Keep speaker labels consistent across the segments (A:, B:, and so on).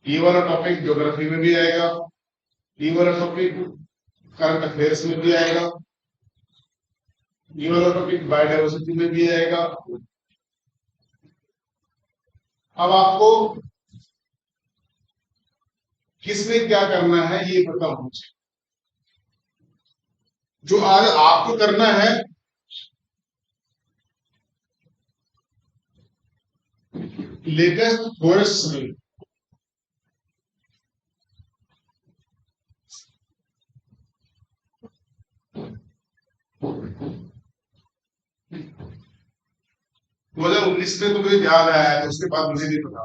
A: ये वाला topic geography में भी आएगा, ये वाला टॉपिक करंट अफेयर्स में भी आएगा, ये वाला टॉपिक बायोडाइवर्सिटी में भी आएगा। अब आपको किसमें क्या करना है ये पता होना चाहिए। जो आज आपको करना है, लेटेस्ट फॉरेस्ट सर्वे, दो हजार उन्नीस में तो मुझे याद आया है, तो उसके बाद मुझे नहीं पता।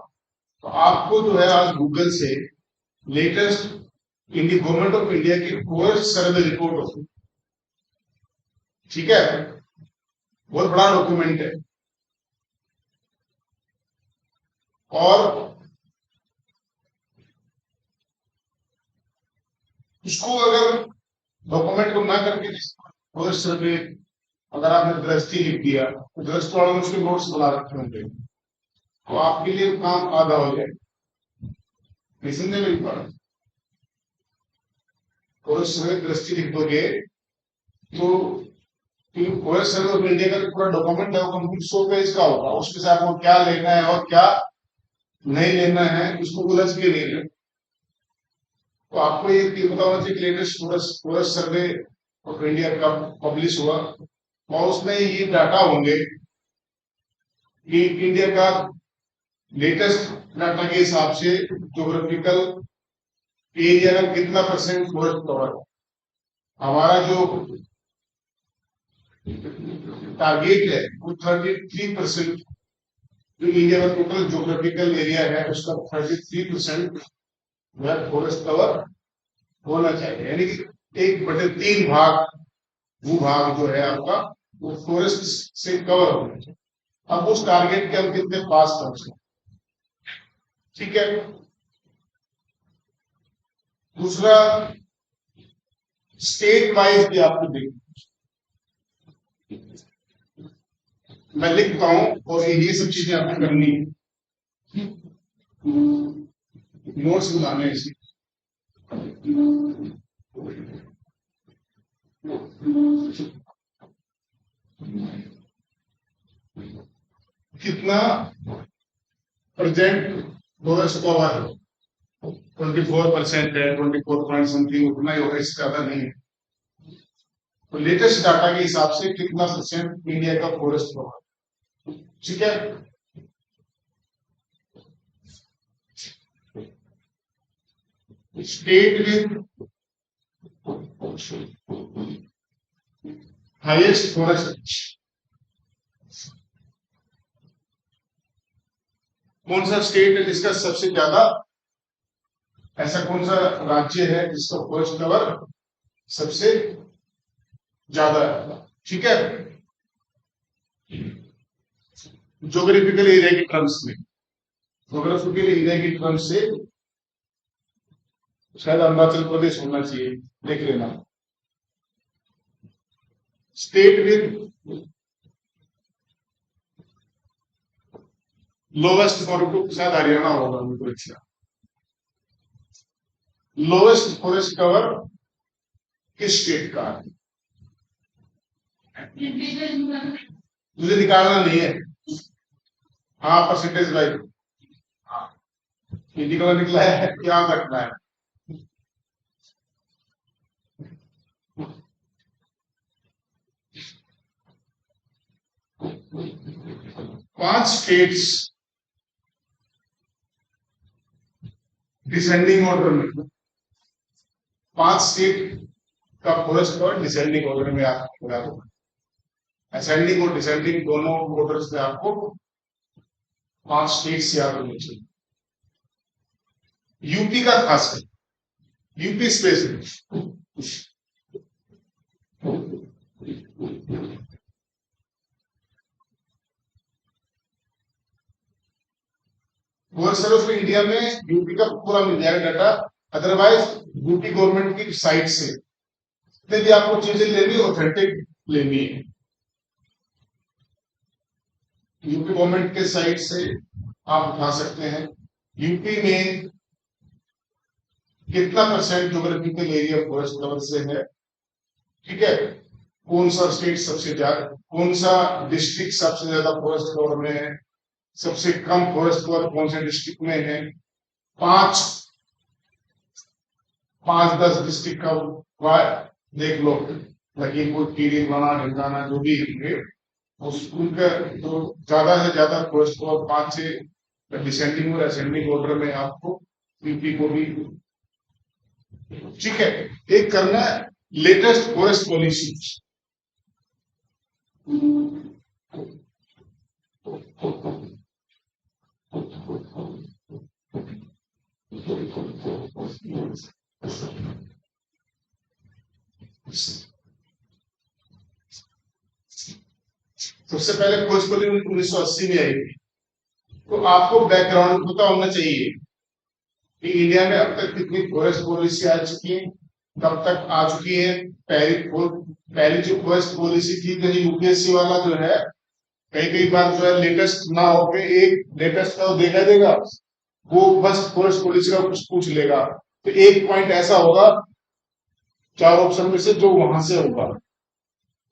A: तो आपको जो है आज गूगल से latest India government of India की फॉरेस्ट सर्वे रिपोर्ट होगी, ठीक है, बहुत बड़ा डॉक्यूमेंट है। और उसको अगर डॉक्यूमेंट को ना करके फॉरेस्ट सर्वे अगर आपने दृष्टि लिख दिया तो दृष्टि वालों ने उसके नोट्स बना रखे होंगे, तो आपके लिए काम आधा हो जाएगा। समझे मेरी बात? फॉरेस्ट सर्वे दृष्टि लिख दोगे तो फॉरेस्ट सर्वे ऑफ इंडिया का जो पूरा डॉक्यूमेंट है वो कंप्लीट 100 पेज का होगा। उसके साथ आपको क्या लेना है और क्या नहीं लेना है उसको उलझ के नहीं लेना। तो आपको ये पता होना चाहिए कि latest forest survey of India कब पब्लिश हुआ, और उसमें ये डाटा होंगे कि इंडिया का लेटेस्ट डाटा के हिसाब से ज्योग्राफिकल एरिया का कितना परसेंट फॉरेस्ट कवर है। हमारा जो टारगेट है वो 33%, जो इंडिया का टोटल ज्योग्राफिकल एरिया है उसका 33% फॉरेस्ट कवर होना चाहिए, यानी कि 1/3 भाग भूभाग जो है आपका वो फॉरेस्ट से कवर होना चाहिए। अब उस टारगेट के हम कितने पास पहुंचे, ठीक है। दूसरा, स्टेट वाइज भी आपको देखना, मैं लिखता हूं और ये सब चीजें आपको करनी है, नोट्स बनाने इसे। कितना प्रेजेंट फॉरेस्ट कवर 24% है, 24 पॉइंट समथिंग, उतना ही होगा, इससे ज्यादा नहीं है। तो लेटेस्ट डाटा के हिसाब से कितना परसेंट इंडिया का फॉरेस्ट कवर, ठीक है। स्टेट विद हाईएस्ट फॉरेस्ट, कौन सा स्टेट है जिसका सबसे ज्यादा, ऐसा कौन सा राज्य है जिसका फॉरेस्ट कवर सबसे ज्यादा है, ठीक है। ज्योग्राफिकल एरिया की टर्म्स में, ज्योग्राफिकल एरिया की टर्म्स से शायद अरुणाचल प्रदेश होना चाहिए, देख लेना। स्टेट विद लोवेस्ट फॉरेस्ट, शायद हरियाणा होगा, मुझे अच्छा। लोवेस्ट फॉरेस्ट कवर किस स्टेट का है, मुझे निकालना नहीं है। हाँ, परसेंटेज वाइज, हाँ हिंदी कलर निकला है, याद रखना है। पांच स्टेट्स डिसेंडिंग ऑर्डर में, 5 स्टेट का फॉरेस्ट कवर डिसेंडिंग ऑर्डर में आपको बता दूंगा। असेंडिंग और डिसेंडिंग दोनों ऑर्डर्स में आपको 5 स्टेट्स याद होनी चाहिए। यूपी का खासकर, UP special, forest service India में यूपी का पूरा मिल जाएगा डाटा। अदरवाइज यूपी गवर्नमेंट की साइट से यदि आपको चीजें लेनी, ऑथेंटिक लेनी है, यूपी गवर्नमेंट के साइट से आप उठा सकते हैं। यूपी में कितना percent geographical area forest cover से है, ठीक है, कौन सा स्टेट सबसे ज्यादा, कौन सा डिस्ट्रिक्ट सबसे ज्यादा फॉरेस्ट कवर में है, सबसे कम फॉरेस्ट कवर कौन से डिस्ट्रिक्ट में है, पांच पांच 10 डिस्ट्रिक्ट का देख लो, लखीमपुर खीरी बना ढंकाना जो भी है उनका तो ज्यादा से ज्यादा फॉरेस्ट कवर 5 से डिसेंडिंग और असेंडिंग ऑर्डर में आपको यूपी को भी, ठीक है। एक करना है लेटेस्ट फॉरेस्ट पॉलिसी, सबसे पहले फॉरेस्ट पॉलिसी 1980 में आई थी। तो आपको बैकग्राउंड पता होना चाहिए कि इंडिया में अब तक कितनी फॉरेस्ट पॉलिसी आ चुकी है, कब तक आ चुकी है। पहली जो फॉरेस्ट पॉलिसी थी, कहीं यूपीएससी वाला जो है कई बार जो है लेटेस्ट ना होके एक लेटेस्ट का देखा देगा, वो बस फॉरेस्ट पॉलिसी का कुछ पूछ लेगा, तो एक पॉइंट ऐसा होगा 4 ऑप्शन में से जो वहां से होगा,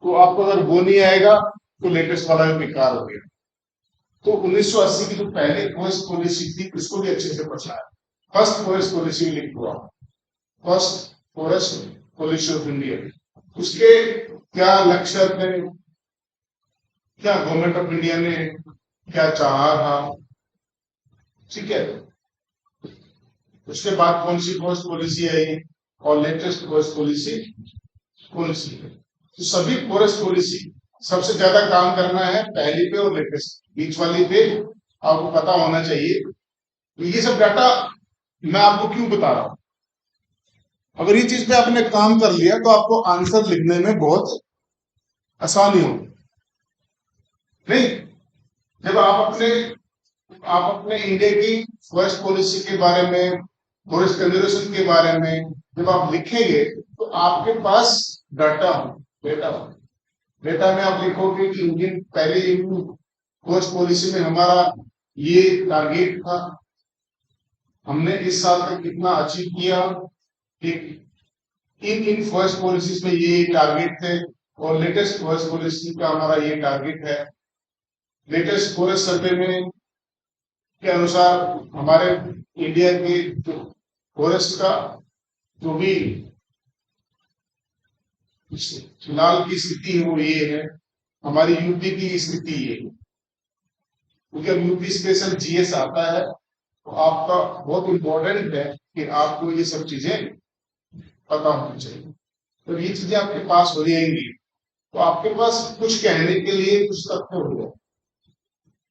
A: तो आपको अगर वो नहीं आएगा तो लेटेस्ट वाला भी बेकार हो गया। तो 1980 की जो पहले फॉरेस्ट पॉलिसी थी उसको भी अच्छे से पढ़ना है। फर्स्ट फॉरेस्ट पॉलिसी लिख हुआ, first forest policy of India, उसके क्या लक्ष्य थे, क्या गवर्नमेंट ऑफ इंडिया ने क्या चाहा था, ठीक है। उसके बाद कौन सी फॉरेस्ट पॉलिसी आई और लेटेस्ट फॉरेस्ट पॉलिसी कौन सी है। तो सभी फॉरेस्ट पॉलिसी सबसे ज्यादा काम करना है पहली पे और लेटेस्ट, बीच वाली पे आपको पता होना चाहिए। तो ये सब डाटा मैं आपको क्यों बता रहा हूं, अगर ये चीज पे आपने काम कर लिया तो आपको आंसर लिखने में बहुत आसानी हो। नहीं, जब आप अपने इंडिया की फॉरेस्ट पॉलिसी के बारे में, फॉरेस्ट कंजर्वेशन के बारे में जब आप लिखेंगे तो आपके पास डाटा हो, डेटा हो। डेटा में आप लिखोगे कि इंडियन पहले फॉरेस्ट पॉलिसी में हमारा ये टारगेट था, हमने इस साल तक कितना अचीव किया, इन फॉरेस्ट पॉलिसीज में ये टारगेट थे, और लेटेस्ट फॉरेस्ट पॉलिसी का हमारा ये टारगेट है। लेटेस्ट फॉरेस्ट सर्वे में के अनुसार हमारे इंडिया के फॉरेस्ट का जो भी फिलहाल की स्थिति है वो ये है, हमारी यूपी की स्थिति ये है, क्योंकि अब यूपी स्पेशल जीएस आता है तो आपका बहुत इंपॉर्टेंट है कि आपको ये सब चीजें पता होनी चाहिए। तो ये चीजें आपके पास हो जाएंगी तो आपके पास कुछ कहने के लिए कुछ तथ्य होगा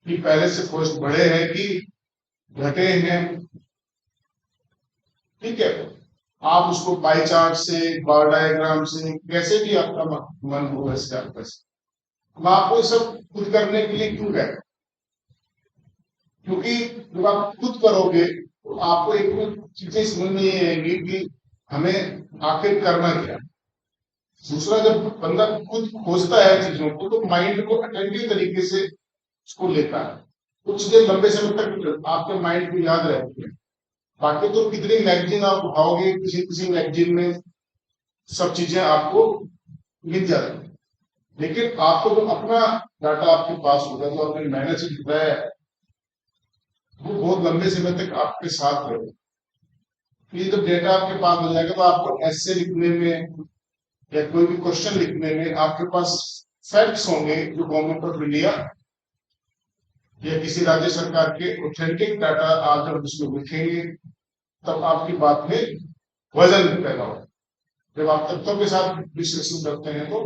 A: कि पहले से फॉरेस्ट बढ़े हैं कि घटे हैं, ठीक है। आप उसको पाई चार्ट से, बार डायग्राम से, कैसे भी आपका मन हो वैसे आप कर सकते। मैं आपको सब खुद करने के लिए क्यों कहता हूं, क्योंकि जब आप खुद करोगे तो आपको एक चीजें समझ में ये आएंगी कि हमें आखिर करना क्या। दूसरा, जब बंदा खुद खोजता है चीजों को तो माइंड को अटेंटिव तरीके से उसको लेता है, कुछ देर लंबे समय तक आपके माइंड को याद रहती है। बाकी तो कितनी मैगजीन आप उठाओगे, किसी किसी मैगजीन में सब चीजें आपको मिल जाती है, लेकिन आपको जो अपना डाटा आपके पास होगा, जो आपने मेहनत से जुटाया है, वो बहुत लंबे समय तक आपके साथ रहेगा। ये जब डेटा आपके पास हो जाएगा तो आपको ऐसे लिखने में या कोई भी क्वेश्चन लिखने में आपके पास फैक्ट्स होंगे जो गवर्नमेंट ऑफ इंडिया या किसी राज्य सरकार के ऑथेंटिक डाटा आप जब उसमें लिखेंगे तब आपकी बात में वजन पैदा हो। जब आप तथ्यों के साथ डिस्कशन करते हैं तो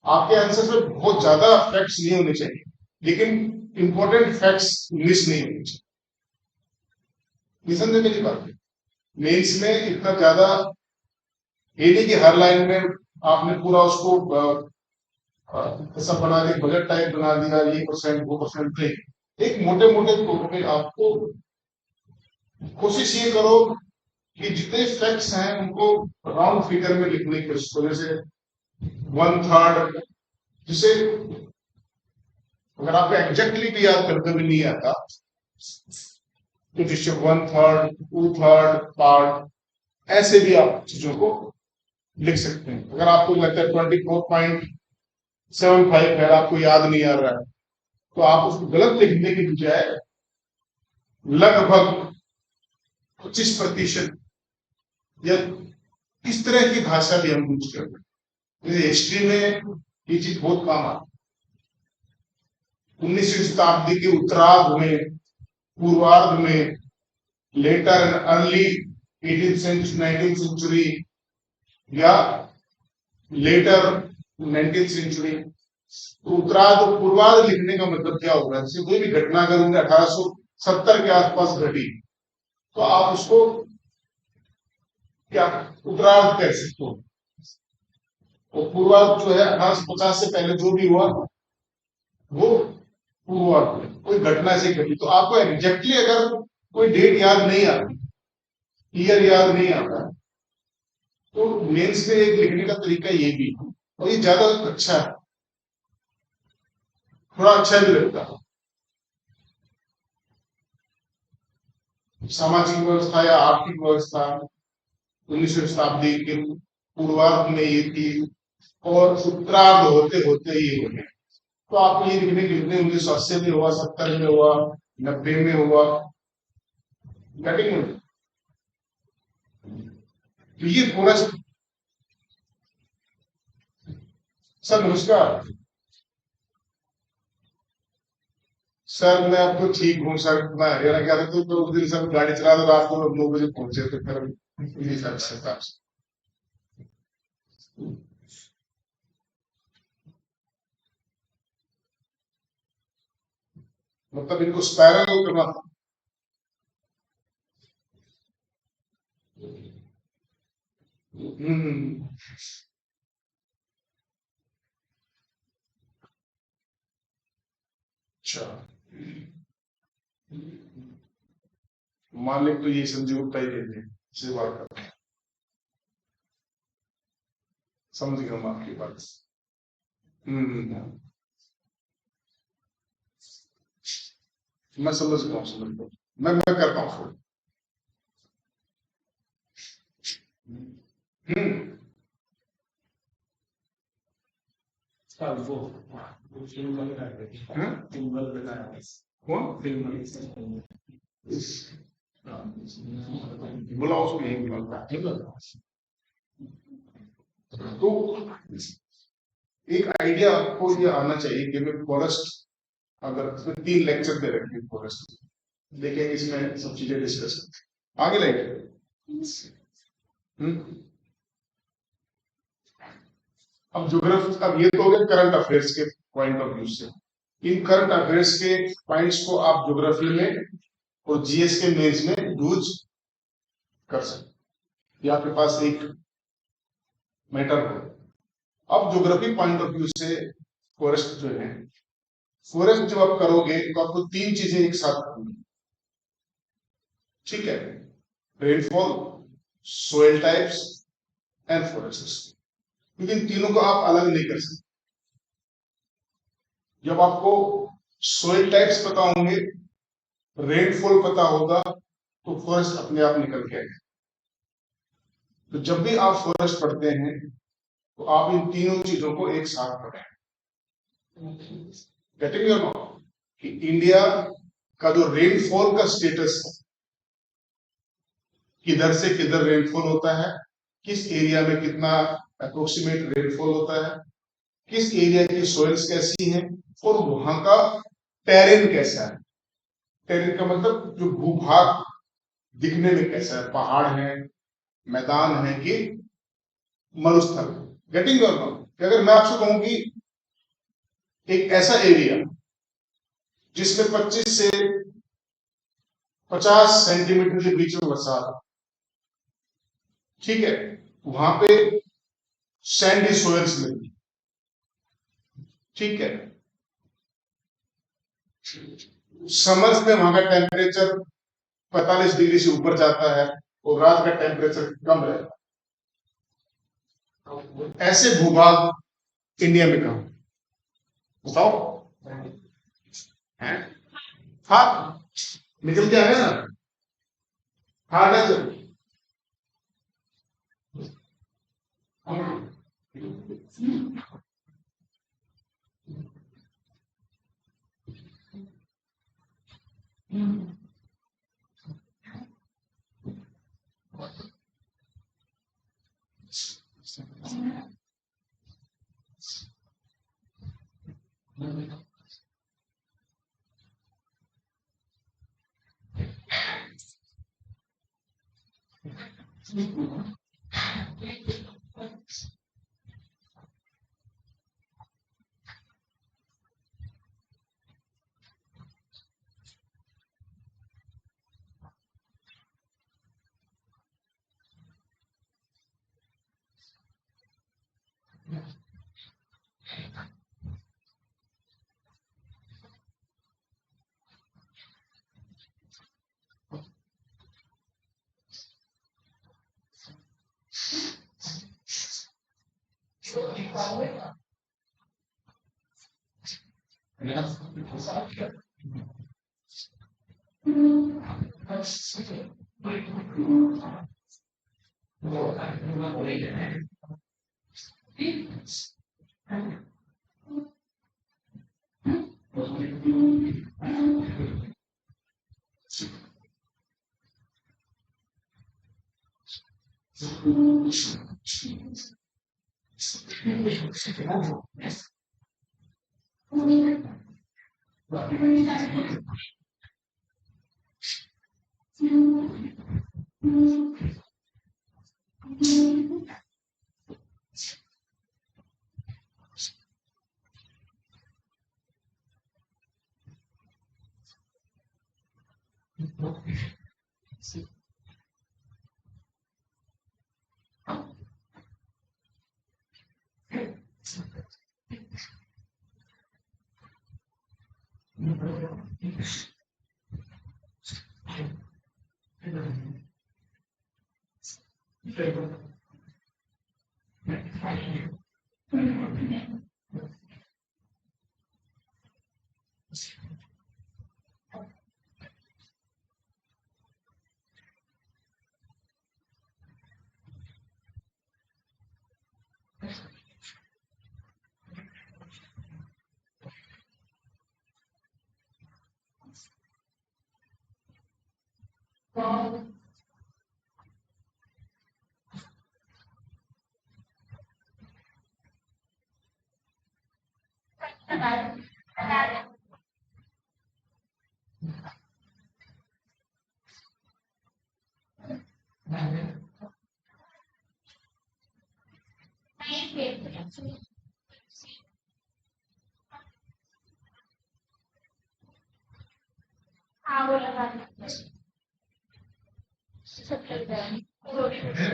A: आपके आंसर में बहुत ज्यादा फैक्ट्स नहीं होने चाहिए, लेकिन इंपॉर्टेंट फैक्ट्स मिस नहीं होने चाहिए। समझे मेरी बात? मेंस में इतना ज्यादा ये नहीं कि हर लाइन में आपने पूरा उसको ऐसा बना दिया, बजट टाइप बना दिया, ये परसेंट वो परसेंट नहीं। एक मोटे मोटे तौर पे आपको कोशिश ये करो कि जितने फैक्ट्स हैं उनको राउंड फिगर में लिखने की कोशिश करो, जैसे 1/3, जिसे अगर आपको एग्जैक्टली भी याद करते भी नहीं आता तो जिससे 1/3, 2/3 पार्ट, ऐसे भी आप चीजों को लिख सकते हैं। अगर आपको लगता है 24.75 है, आपको याद नहीं आ रहा है, तो आप उसको गलत लिखने की बजाय लगभग 25% या इस तरह की भाषा भी हम यूज करते हैं। हिस्ट्री में ये चीज बहुत काम आती है। 19वीं शताब्दी के उत्तरार्ध में, पूर्वार्ध में, later and early 18th century, 19th century या लेटर 19th सेंचुरी, तो उत्तरार्ध और पूर्वार्ध लिखने का मतलब क्या होगा? जैसे कोई भी घटना अगर उन्हें 1870 के आसपास घटी, तो आप उसको क्या उत्तरार्ध कह सकते हो। और पूर्वार्ध जो है 1850 से पहले जो भी हुआ वो पूर्वार्ध है। कोई घटना से घटी, तो आपको एग्जैक्टली अगर कोई डेट याद नहीं आती, ईयर याद नहीं आता, तो मेंस में एक लिखने का तरीका ये भी है, और ये ज्यादा अच्छा है, थोड़ा अच्छा भी लगता है। सामाजिक व्यवस्था या आर्थिक व्यवस्था 19वीं शताब्दी के पूर्वार्ध में ये थी, और उत्तरार्ध होते होते ये हो गया। तो आपको ये लिखने की 1980 में हुआ, 70 में हुआ, 90 में हुआ, कटिंग। तो ये पूरा। सर नमस्कार। सर मैं आपको ठीक हूँ सर, मैं हरियाणा गया था, तो उस दिन सर गाड़ी चला तो रात को 9 बजे पहुंचे थे, फिर सर मतलब इनको स्पाइरल करना था। हम्म। अच्छा, मालिक तो ये संजीवता ही देते हैं, से बात करते हैं। समझ गया मैं आपकी बात। हम्म। मैं समझ गया हूँ, समझ गया। मैं करता हूँ फिर। हम्म। वो फिल्म वाले कौन बुलाओ उसको, यही बुलाओ। तो एक आइडिया आपको ये आना चाहिए कि मैं फॉरेस्ट, अगर इसमें 3 लेक्चर दे रखे हैं फॉरेस्ट, देखेंगे इसमें सब चीजें डिस्कस आगे लाइक। हम्म। अब ज्योग्राफी, अब ये तो हो गया करंट अफेयर्स के पॉइंट ऑफ व्यू से। इन करंट अफेयर्स के पॉइंट्स को आप ज्योग्राफी में और जीएस के मेंस में यूज कर सकते, ये आपके पास एक मैटर हो। अब ज्योग्राफी पॉइंट ऑफ व्यू से फॉरेस्ट जो है, फॉरेस्ट जब आप करोगे तो आपको 3 चीजें एक साथ करनी, ठीक है? Rainfall, soil types and forest. लेकिन तीनों को आप अलग नहीं कर सकते। जब आपको सोइल टाइप्स पता होंगे, रेनफॉल पता होगा, तो फॉरेस्ट अपने आप निकल के आएगा। तो जब भी आप फॉरेस्ट पढ़ते हैं, तो आप इन तीनों चीजों को एक साथ पढ़ें। गेटिंग योर नॉट कि इंडिया का जो रेनफॉल का स्टेटस है, किधर से किधर रेनफॉल होता है, किस एरिया में कितना अप्रोक्सीमेट रेनफॉल होता है, किस एरिया की सोइल्स कैसी हैं, और वहां का टेरेन कैसा है। टेरेन का मतलब जो भूभाग दिखने में कैसा है, पहाड़ है, मैदान है कि मरुस्थल। Getting your not. अगर मैं आपसे कहूं कि एक ऐसा एरिया जिसमें 25 से 50 सेंटीमीटर के बीच में बरसात, ठीक है, वहां पे सैंडी सोयल्स मिलती, ठीक है। समर्स में वहां का टेम्परेचर 45 डिग्री से ऊपर जाता है और रात का टेम्परेचर कम रहता है। ऐसे भूभाग इंडिया में कहा बताओ है? हाँ, निकल के आया ना। हाँ ना सर,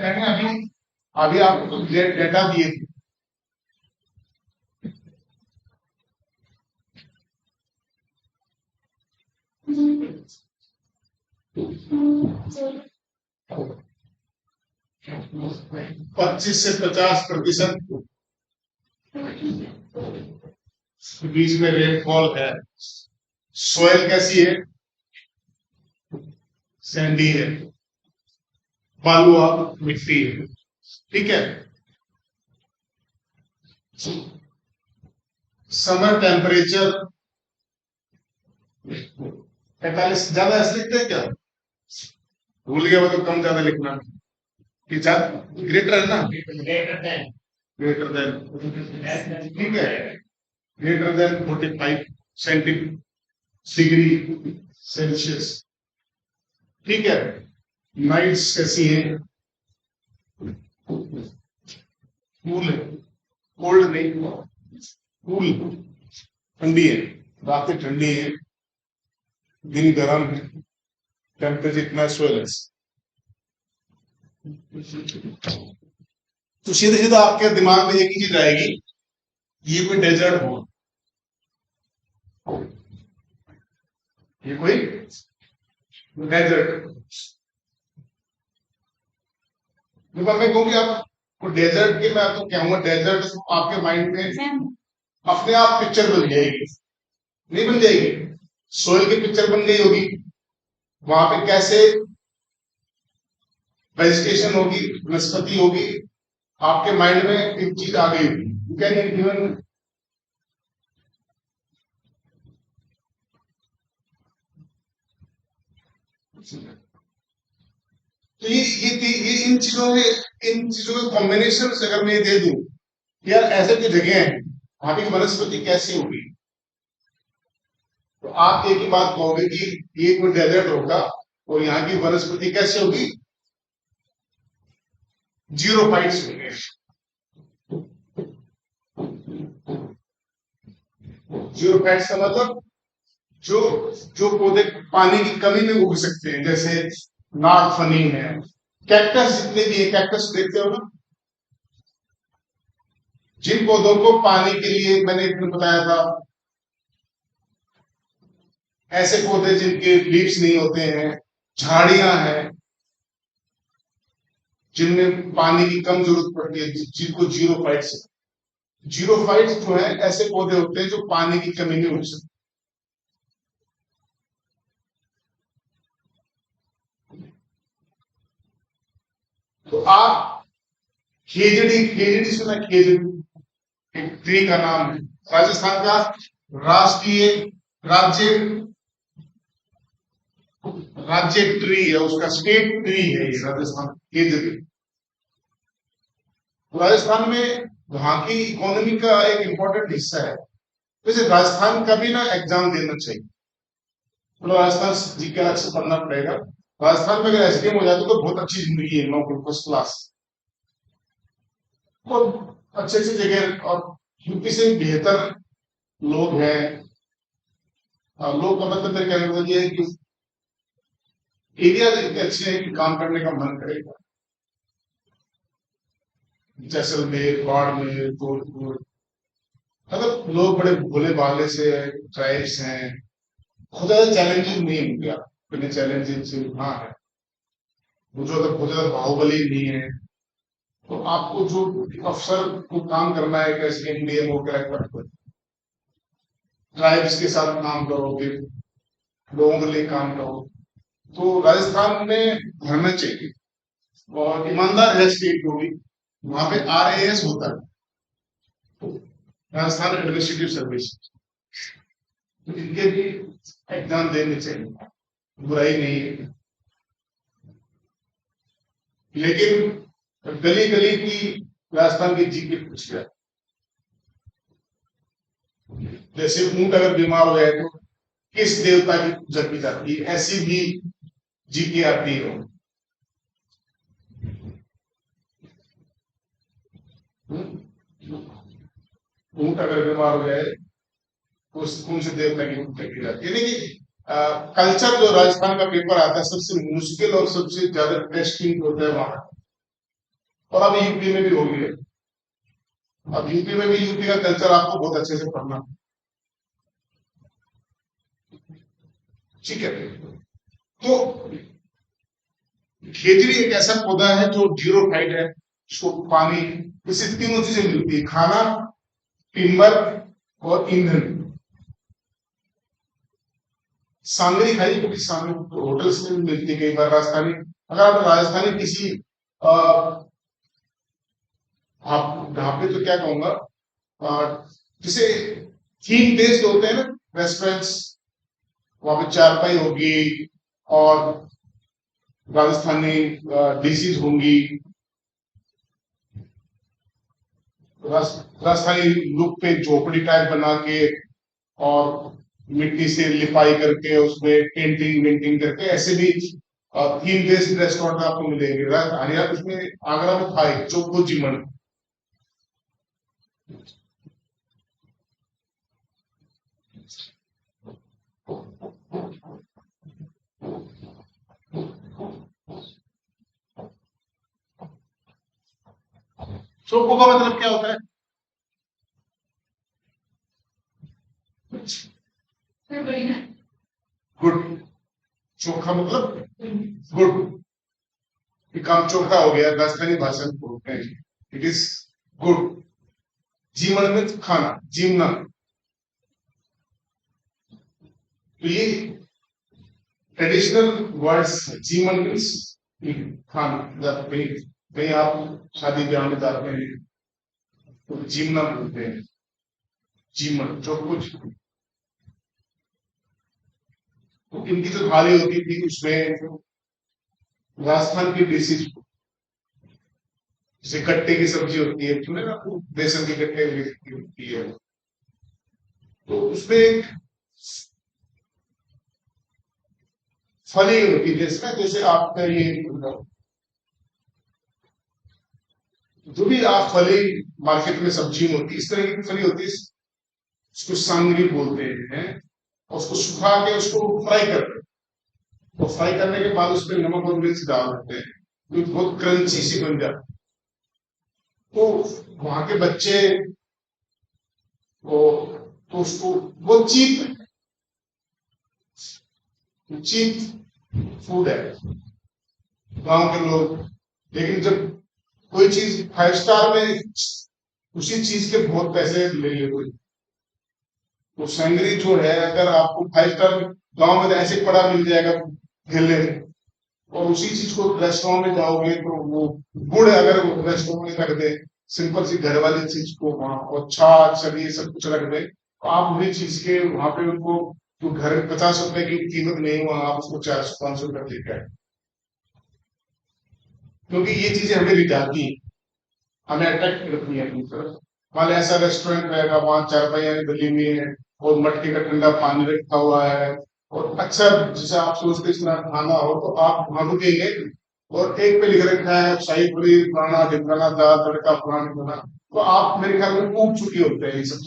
A: मैंने अभी अभी आपको डेटा दिए थे। पच्चीस से 50% बीच में रेनफॉल है। सोयल कैसी है? सैंडी है, बालुआ मिट्टी है। ठीक है। समर टेम्परेचर 45 ज्यादा ऐसे लिखते हैं क्या? भूल गया वो तो कम ज्यादा लिखना कि ग्रेटर है ना, ग्रेटर देन ठीक है, ग्रेटर देन 45 डिग्री सेल्सियस। ठीक है। नाइट्स कैसी है? कूल है, कोल्ड नहीं, कूल ठंडी है, रातें ठंडी है, दिन गर्म है, टेम्परेचर इतना स्वेल। तो सीधे सीधा आपके दिमाग में एक ही चीज आएगी, ये कोई डेजर्ट हो, ये कोई डेजर्ट। मैं कहूँगी आपको डेजर्ट के, मैं आपको कहूंगा डेजर्ट, आपके माइंड में अपने आप पिक्चर बन जाएगी, नहीं बन जाएगी? सोयल की पिक्चर बन गई होगी, वहां पे कैसे वेजिटेशन होगी, वनस्पति होगी, आपके माइंड में एक चीज आ गई होगी। You can even तो ये इन चीजों के कॉम्बिनेशन से अगर मैं ये दे दूं कि यार ऐसे जो जगह है वहां की वनस्पति कैसी होगी, तो आप एक ही बात कहोगे कि ये कोई डेजर्ट होगा और यहाँ की वनस्पति कैसी होगी, जीरो फाइट्स होंगे। जीरो फाइट्स का मतलब जो जो पौधे पानी की कमी में उग सकते हैं, जैसे नाग फनी है, कैक्टस जितने भी है, कैक्टस देखते हो ना, जिन पौधों को पानी के लिए मैंने एक दिन बताया था, ऐसे पौधे जिनके लीव्स नहीं होते हैं, झाड़ियां हैं जिनमें पानी की कम जरूरत पड़ती है, जिनको जीरो फाइट्स, जीरो फाइट्स जो है ऐसे पौधे होते हैं जो पानी की कमी नहीं हो सकती। तो आप खेजड़ी, खेजड़ी सुना, खेजड़ी एक ट्री का नाम है, राजस्थान का राष्ट्रीय राज्य राज्य ट्री है, उसका स्टेट ट्री है ये राजस्थान खेजड़ी। राजस्थान में वहां की इकोनॉमी का एक इंपॉर्टेंट हिस्सा है। वैसे राजस्थान का भी ना एग्जाम देना चाहिए, तो राजस्थान जी के अलग से पढ़ना पड़ेगा। राजस्थान में अगर एसडीएम हो जाते तो बहुत अच्छी जिंदगी है, नौकरी फर्स्ट क्लास, बहुत अच्छे अच्छी जगह, और यूपी से बेहतर लोग हैं। लोग का मतलब मेरे कहने का मतलब ये है कि एरिया इतने अच्छे हैं कि काम करने का मन करेगा। जैसलमेर, बाड़मेर, जोधपुर, मतलब लोग बड़े भोले भाले से ट्राइब्स हैं, बहुत ज्यादा चैलेंजिंग नहीं है इंडिया, इतने चैलेंजिंग से हाँ है, बहुत ज्यादा बाहुबली नहीं है। तो आपको जो अफसर को काम करना है, कैसे इंडियन हो, कैरेक्टर ट्राइब्स के साथ काम करोगे, लोगों के लिए काम करो, तो राजस्थान में रहना चाहिए। और ईमानदार है स्टेट जो भी, वहां पे RAS होता है, राजस्थान एडमिनिस्ट्रेटिव सर्विस, तो इनके भी एग्जाम देने चाहिए, बुराई नहीं है। लेकिन गली गली की राजस्थान की जीके पूछ गया, जैसे ऊंट अगर बीमार हो जाए तो किस देवता की पूजा की जाती है, ऐसी भी जीके आती है। ऊंट अगर बीमार हो जाए तो कौन से देवता की पूजा की जाती है, यानी कि कल्चर जो राजस्थान का पेपर आता है सबसे मुश्किल और सबसे ज्यादा टेस्टिंग होता है वहां। और अब यूपी में भी हो गई है, अब यूपी में भी यूपी का कल्चर आपको बहुत अच्छे से पढ़ना, ठीक है। तो खेजड़ी एक ऐसा पौधा है जो जीरो फाइट है, इसको पानी, इसे तीनों चीजें मिलती है, खाना, टिम्बर और ईंधन। सांगरी खाई, क्योंकि सांगरी होटल्स में भी मिलती है कई बार राजस्थानी। अगर आप राजस्थानी किसी आप ढाबे तो क्या कहूंगा, जैसे थीम बेस्ड होते हैं ना रेस्टोरेंट्स, वहां पे चारपाई होगी और राजस्थानी डिशेज होंगी, राजस्थानी लुक पे झोपड़ी टाइप बना के और मिट्टी से लिपाई करके उसमें पेंटिंग वेंटिंग करके, ऐसे भी थीम बेस्ड रेस्टोरेंट आपको मिलेंगे। हरियाणा उसमें आगरा में था एक चोको जीवन, चोको का मतलब क्या होता है, गुड, चोखा मतलब गुड, ये काम चोखा हो गया, राजस्थानी भाषा में बोलते हैं, इट इज गुड। जीवन में खाना, जीवना, तो ये ट्रेडिशनल वर्ड्स, जीवन मीन्स खाना, कहीं कहीं आप शादी ब्याह में जाते हैं तो जीमना बोलते हैं, जीमन जो कुछ। तो इनकी जो थाली होती थी उसमें राजस्थान की डिशेज, जैसे गट्टे की सब्जी होती है, सुने ना, वो बेसन के गट्टे की होती है, तो उसमें एक फली होती है, जैसे जैसे आपका ये जो भी आप फली मार्केट में सब्जी होती है इस तरह की फली होती है, उसको सांगरी बोलते हैं, और उसको सुखा के उसको फ्राई करते हैं, और फ्राई करने के बाद उसमें नमक और मिर्च डाल देते हैं, तो बहुत क्रंची सी बन जाती है। तो वहां के बच्चे वो, तो उसको वो चीप फूड है गांव के लोग, लेकिन जब कोई चीज 5 स्टार में उसी चीज के बहुत पैसे ले लेते, तो सैंगरी जो है अगर आपको 5 स्टार गांव में तो ऐसे पड़ा मिल जाएगा खेलने में, और उसी चीज को रेस्टोरेंट में जाओगे तो वो गुड़ अगर वो रेस्टोरेंट में रख दे, सिंपल सी घर वाली चीज को वहां, और छाछ सब ये सब कुछ रख दे, तो आप उन्हीं चीज के वहां पे उनको, जो घर में 50 रुपए की कीमत नहीं, वहां आप उसको 400-500 रुपए देकर आए, क्योंकि ये चीजें हमें रिझाती है, हमें अट्रैक्ट करती है अपनी तरफ। मान लो ऐसा रेस्टोरेंट रहेगा, वहां चारपाई गली में है, और मटके का ठंडा पानी रखा हुआ है, और अच्छा जैसे आप सोचते इस तरह खाना हो तो आप वहां रुकेंगे, और एक पे लिख रखा है शाही पनीर फलाना ढिमकाना दाल तड़का फलाना ढिमकाना, तो आप मेरे ख्याल में ऊब चुके होते हैं ये सब।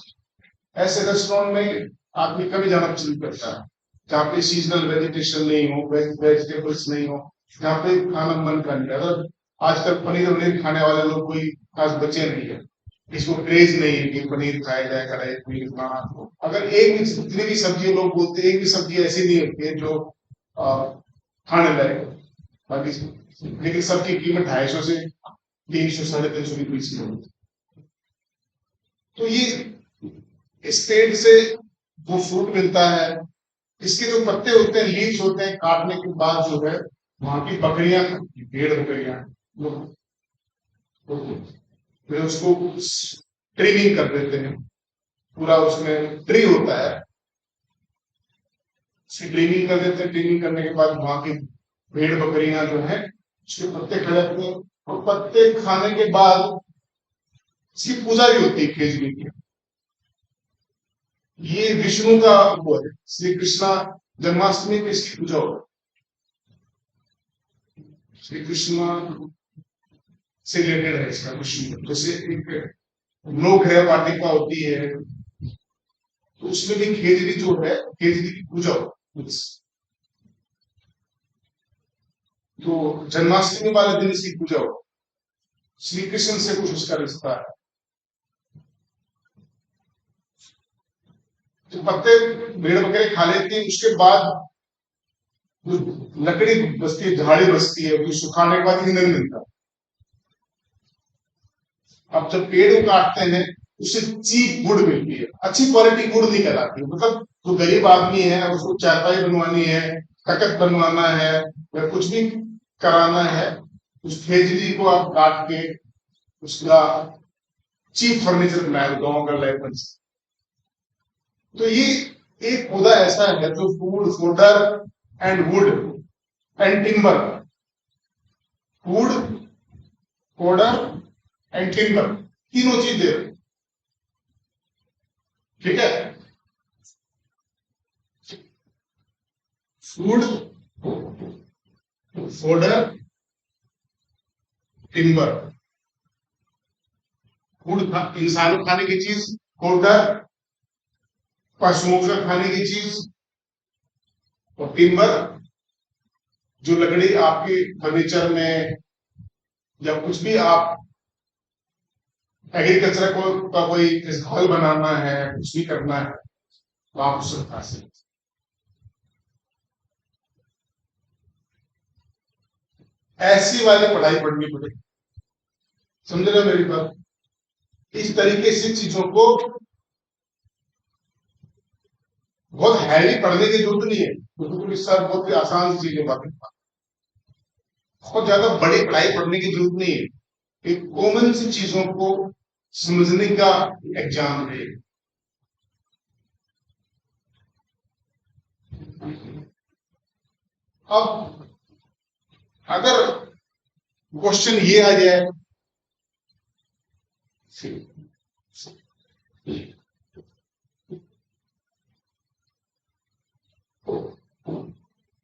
A: ऐसे रेस्टोरेंट में आदमी कभी जाना पसंद करता है जहाँ पे सीजनल वेजिटेशन नहीं हो, वेजिटेबल्स नहीं हो, जहाँ पे खाना मन का नहीं है। अगर आजकल पनीर वनीर खाने वाले लोग कोई खास बचे नहीं है, इसको क्रेज नहीं है कि पनीर खाया जाए, कढ़ाई पनीर खाना। अगर एक भी जितनी भी सब्जी लोग बोलते हैं, एक भी सब्जी ऐसी नहीं होती है जो खाने लायक, बाकी लेकिन सबकी कीमत 250 से 300 350 के बीच में होती है। तो ये स्टेट से वो फ्रूट मिलता है, इसके जो पत्ते होते हैं, लीव्स होते हैं, काटने के बाद जो है वहां की बकरियां, भेड़ बकरियां फिर उसको ट्रेनिंग कर देते हैं, पूरा उसमें ट्री होता है, उसकी ट्रेनिंग कर देते हैं। ट्रेनिंग करने के बाद वहां की भेड़ बकरियां जो है उसके पत्ते खा जाते हैं, और पत्ते खाने के बाद इसकी पूजा भी होती है खेजड़ी की। ये विष्णु का वो है, श्री कृष्णा जन्माष्टमी में इसकी पूजा होती है, श्री कृष्णा से रिलेटेड है इसका विष्णु। जैसे एक नौ ग्रह वाटिका होती है, तो उसमें भी खेजड़ी जो है, खेजड़ी की पूजा होती है। तो जन्माष्टमी वाले दिन इसकी पूजा हो, श्री कृष्ण से कुछ उसका रिश्ता है। तो पत्ते भेड़ बकरे खा लेते हैं, उसके बाद जो लकड़ी बचती है, झाड़ी बचती है, वो सुखाने के बाद ईंधन मिलता है। अब जब पेड़ को काटते हैं उससे चीप गुड़ मिलती है, अच्छी क्वालिटी गुड़ नहीं कहलाती, मतलब जो गरीब आदमी है उसको चारपाई बनवानी है, तखत बनवाना है, या कुछ भी कराना है, उस खेजड़ी को आप काट के उसका चीप फर्नीचर बनाया गाँव का लेवल से। तो ये एक पौधा ऐसा है जो food, fodder and would and timber, food, fodder and timber, तीनों चीज दे रहे, ठीक है। फूड, फोडर, टिम्बर, फूड इंसानों खाने की चीज, फोडर पशुओं का खाने की चीज, और टिम्बर जो लकड़ी आपके फर्नीचर में या कुछ भी आप एग्रीकल्चर को का कोई हल बनाना है, कुछ भी करना है, तो आप उससे खा सकते। ऐसी वाली पढ़ाई पढ़नी पड़ेगी, समझ रहे हो मेरी बात। इस तरीके से चीजों को बहुत हैवी पढ़ने की जरूरत नहीं है, बिल्कुल इस साल बहुत ही आसान सी चीजें बातें, बहुत ज्यादा बड़ी पढ़ाई पढ़ने की जरूरत नहीं है। एक कॉमन सी चीजों को समझने का एग्जाम है। अब अगर क्वेश्चन ये आ जाए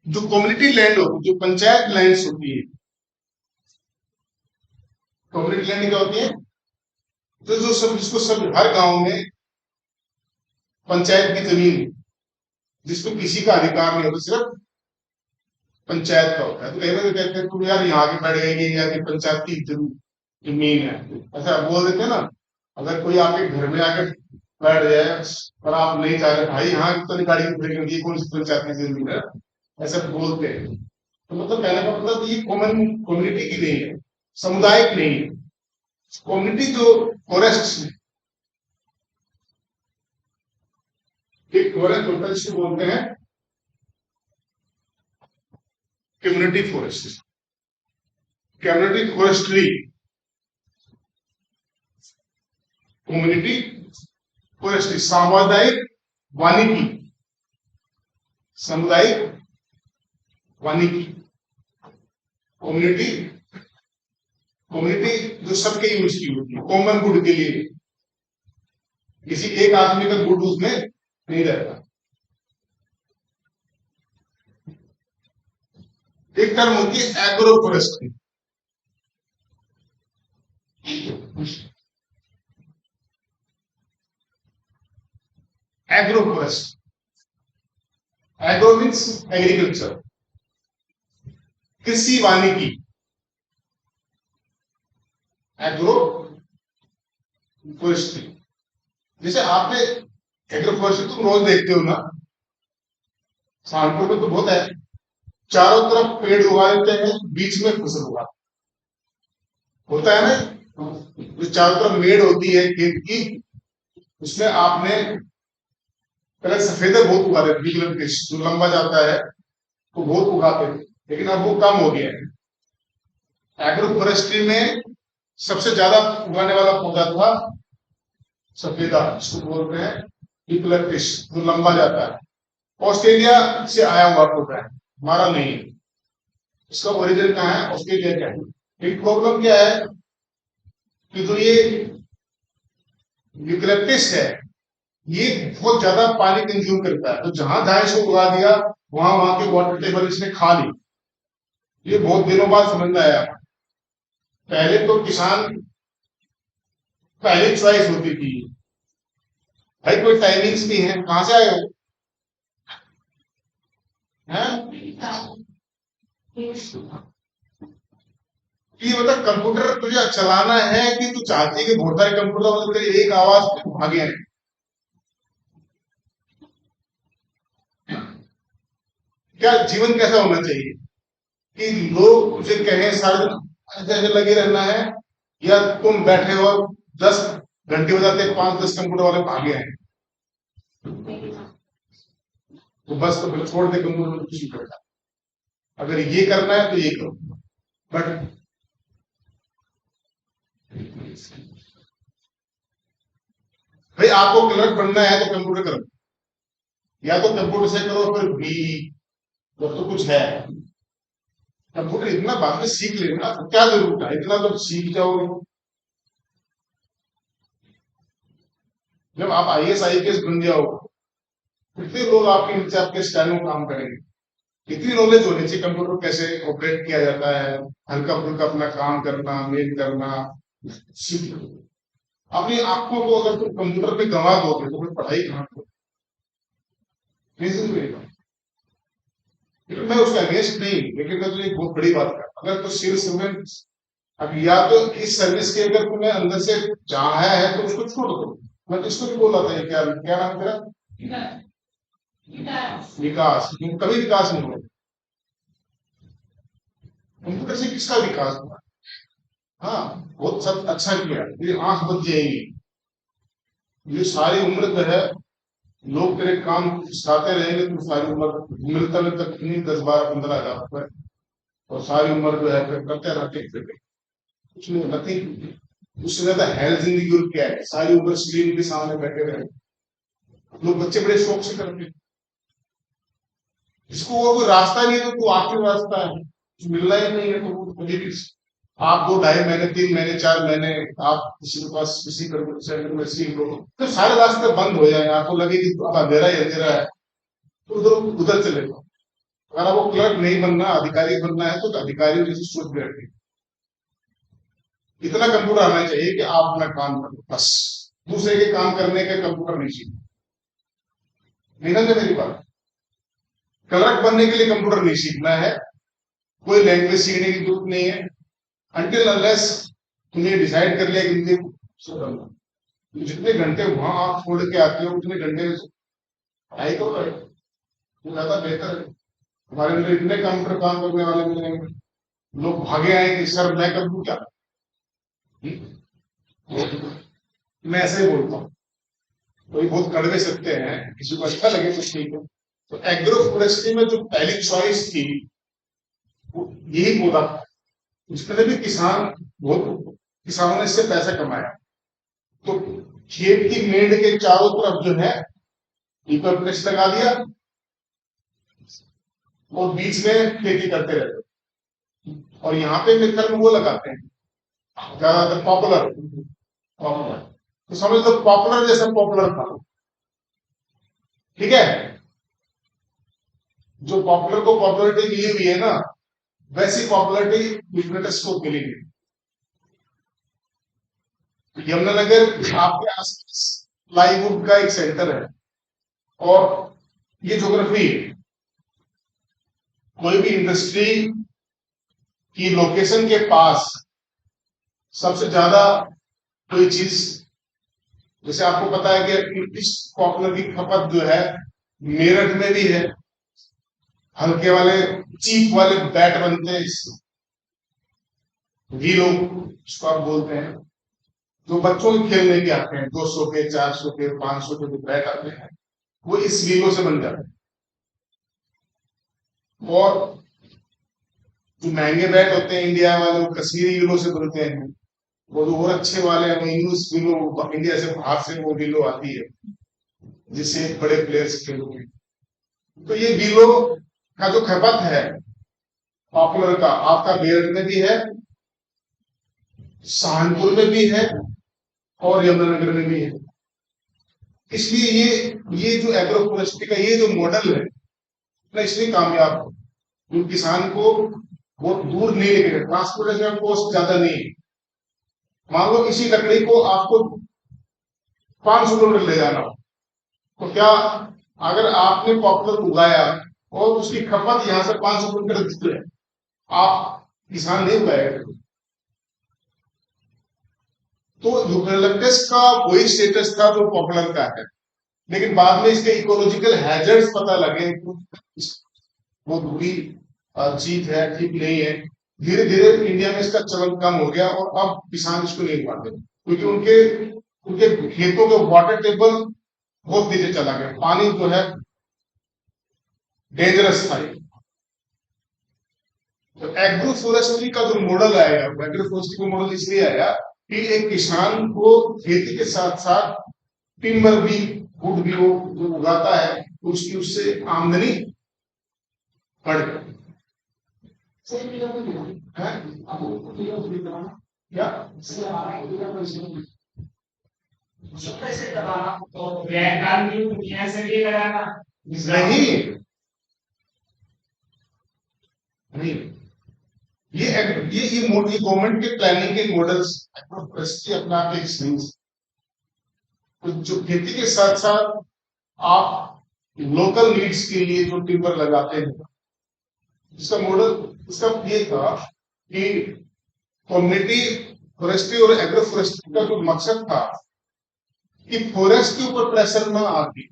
A: जो कम्युनिटी लैंड होती है, जो पंचायत लैंड्स होती है, कम्युनिटी लैंड क्या होती है? तो जो सब जिसको सब हर गांव में पंचायत की जमीन, जिसको किसी का अधिकार नहीं होता, सिर्फ पंचायत का होता है। तो कई बार कहते हैं तुम यार यहाँ के बैठ गए, या पंचायत की जमीन है, ऐसा बोल देते हैं ना। अगर कोई आपके घर में आकर बैठ जाए और आप नहीं चाह रहे भाई यहाँ तो गाड़ी की कौन सी पंचायत की जमीन है, ऐसा बोलते हैं। तो मतलब कहने का मतलब ये कॉमन कम्युनिटी की नहीं है, सामुदायिक नहीं है। कम्युनिटी जो फॉरेस्ट, एक फॉरेस्ट होता है जिसको बोलते हैं community forest, community forestry, community forestry, सामुदायिक वानिकी, सामुदायिक वानिकी, कम्युनिटी, कम्युनिटी जो सबके यूज की होती है, कॉमन गुड के लिए, किसी एक आदमी का गुड उसमें नहीं रहता। एक टर्म होती है agro forestry, agro forest, agro means agriculture, कृषि वानिकी, एग्रो फॉरेस्ट्री। जैसे आपने एग्रो फॉरेस्ट्री तुम रोज देखते हो ना, सहारनपुर में तो बहुत है, चारों तरफ पेड़ उगा देते हैं, बीच में फसल उगा होता है ना। जो चारों तरफ मेड़ होती है खेत की, उसमें आपने पहले सफेदा बहुत उगा देते, जो लंबा जाता है वो बहुत उगाते थे, लेकिन अब वो कम हो गया है। एग्रो फॉरेस्ट्री में सबसे ज्यादा उगाने वाला पौधा था सफेदा, जिसको बोलते हैं यूकलिप्टस, जो लंबा जाता है। ऑस्ट्रेलिया से आया हुआ पौधा है, हमारा नहीं है। इसका ओरिजिन कहाँ है? ऑस्ट्रेलिया का है। एक प्रॉब्लम क्या है कि जो ये यूकलिप्टस है, ये बहुत ज्यादा पानी कंज्यूम करता है। तो जहां जहां इसको उगा दिया, वहां वहां के वाटर टेबल इसने खा ली। ये बहुत दिनों बाद समझ में आया। पहले तो किसान, पहली चॉइस होती थी भाई, कोई टाइमिंग्स नहीं है, कहां से आए हो हैं? कि मतलब कंप्यूटर तुझे चलाना है कि तू चाहती है कि बहुत सारे कंप्यूटर मतलब तेरी एक आवाज पे भागे हैं? क्या जीवन कैसा होना चाहिए कि लोग तुझे कहें सारे दिन ऐसे लगे रहना है, या तुम बैठे हो 10 घंटे हो जाते 5-10 कंप्यूटर वाले भागे हैं? तो बस तो फिर छोड़ दे कंप्यूटर में कुछ नहीं करता। अगर ये करना है तो ये करो, बट भाई आपको क्लर्क बनना है तो कंप्यूटर करो, या तो कंप्यूटर से करो, फिर भी जब तो कुछ है। कंप्यूटर इतना बाद में सीख लेना तो क्या जरूरत है, इतना तो सीख जाओगे। जब आप IAS IPS बन जाओ, कितने लोग आपके नीचे आपके स्टाइल में काम करेंगे। कितनी नॉलेज होनी चाहिए कंप्यूटर कैसे ऑपरेट किया जाता है, हल्का फुल्का अपना काम करना, मेल करना सीख लो। अपनी आंखों को अगर तुम कंप्यूटर पे गंवा दोगे तो फिर पढ़ाई कहां करोगे? मैं उसका अगेंस्ट नहीं, लेकिन मैं तुझे एक बहुत बड़ी बात कर, अगर तो सिविल सर्वेंट, अब या तो इस सर्विस के अगर तुम्हें अंदर से चाह है तो उसको छोड़ दो। मैं तो इसको भी बोल रहा था, क्या क्या नाम तेरा? विकास। कभी विकास नहीं होगा कंप्यूटर से, किसका विकास हुआ? हाँ, बहुत सब अच्छा किया, तेरी आंख बच जाएगी। ये सारी उम्र जो है लोग तेरे काम सिखाते रहेंगे, तुम सारी उम्र मिलता मिलता कितनी 10-12-15 हजार रुपए, और सारी उम्र जो है फिर करते रहते फिर कुछ नहीं, नथिंग। उससे ज्यादा हेल्थ जिंदगी और क्या है, सारी उम्र स्क्रीन के सामने बैठे रहे। लोग बच्चे बड़े शौक से करते हैं, जिसको वो कोई रास्ता नहीं है तो आखिरी रास्ता है, मिलना ही नहीं है तो वो कभी भी आप 2 ढाई महीने 3 महीने 4 महीने आप किसी के पास किसी सेंटर में सीख लो, तो सारे रास्ते बंद हो जाए, आपको लगे कि तो अंधेरा ही अंधेरा है, तो उधर उधर चले जाओ। अगर आपको क्लर्क नहीं बनना, अधिकारी बनना है तो अधिकारी जैसी सोच बैठे, इतना कंप्यूटर आना चाहिए कि आप अपना काम करो बस, दूसरे के काम करने का कंप्यूटर नहीं चाहिए। नहीं ना मेरी बात, क्लर्क बनने के लिए कंप्यूटर नहीं सीखना है, कोई लैंग्वेज सीखने की जरूरत नहीं है, अनटिल अनलेस तुमने डिसाइड कर लिया कि हिंदी से करना, तो जितने घंटे वहां आप छोड़ के आते हो उतने घंटे पढ़ाई करो, वो ज्यादा बेहतर है। हमारे अंदर इतने कंप्यूटर काम करने वाले मिलेंगे, लोग भागे आए कि सर मैं कर दूं क्या। मैं ऐसे ही बोलता हूँ, कोई बहुत कड़वे सकते हैं, किसी को अच्छा लगे तो ठीक है। तो एग्रो फॉरेस्ट्री में जो पहली चॉइस थी वो यही पौधा था, उसमें भी किसान बहुत, किसानों ने इससे पैसा कमाया। तो खेत की मेड़ के चारों तरफ जो है यूकलिप्टस लगा दिया और बीच में खेती करते रहते। और यहाँ पे मित्र में वो लगाते हैं ज्यादातर पॉपुलर, पॉपुलर तो समझ लो पॉपुलर जैसा पॉपुलर था, ठीक है। जो पॉपुलर को पॉपुलरिटी मिली हुई है ना, वैसी पॉपुलरिटी यूकलिप्टस को मिलेगी। यमुनानगर आपके आसपास प्लाईवुड का एक सेंटर है, और ये ज्योग्राफी है, कोई भी इंडस्ट्री की लोकेशन के पास सबसे ज्यादा कोई चीज, जैसे आपको पता है कि इस पॉपुलर की खपत जो है मेरठ में भी है, हल्के वाले चीप वाले बैट बनते हैं इससे, वीलो इसको आप बोलते हैं, जो बच्चों के खेलने के आते हैं, 200 के 400 के 500 के जो बैट आते हैं वो इस वीलो से बन जाते हैं। और जो महंगे बैट होते हैं इंडिया वाले वो कश्मीरी वीलो से बनते हैं, वो जो और अच्छे वाले हैं इंग्लिश वीलो, इंडिया से बाहर से वो वीलो आती है जिससे बड़े प्लेयर्स खेलते। तो ये वीलो का जो खपत है पॉपुलर का, आपका मेरठ में भी है, सहारनपुर में भी है, और यमुनानगर में भी है। इसलिए ये जो एग्रो फॉरेस्ट्री का ये जो मॉडल है ना, इसलिए कामयाब हो, जो किसान को बहुत दूर नहीं लेके, ट्रांसपोर्टेशन कॉस्ट ज्यादा नहीं है। मान लो इसी लकड़ी को आपको 500 किलोमीटर ले जाना हो, तो क्या अगर आपने पॉपुलर उगाया और उसकी खपत यहां से 500 किलोमीटर दूर है, आप किसान नहीं उगाएगा। तो यूकेलिप्टस का वही स्टेटस था जो पॉपुलर का है, लेकिन बाद में इसके इकोलॉजिकल हैजर्ड्स पता लगे, वो दूरी चीज है, ठीक नहीं है। धीरे धीरे इंडिया में इसका चलन कम हो गया और अब किसान इसको नहीं उगाते, क्योंकि उनके उनके खेतों के वाटर टेबल बहुत नीचे चला गया, पानी जो है डेंजरस था। तो एग्रो फॉरेस्ट्री का जो मॉडल आएगा, एग्रो फॉरेस्ट्री का मॉडल इसलिए आया कि एक किसान को खेती के साथ साथ टिम्बर भी, वुड भी वो जो उगाता है उसकी उससे आमदनी बढ़ गई। क्या नहीं, नहीं, ये गवर्नमेंट के प्लानिंग के मॉडल्स अपना आप एक स्कीम्स, तो जो खेती के साथ साथ आप लोकल नीड्स के लिए जो टिम्बर लगाते हैं, इसका मॉडल इसका ये था कि कम्युनिटी फॉरेस्ट्री और एग्रो फॉरेस्ट्री का जो मकसद था कि फॉरेस्ट के ऊपर प्रेशर ना आके,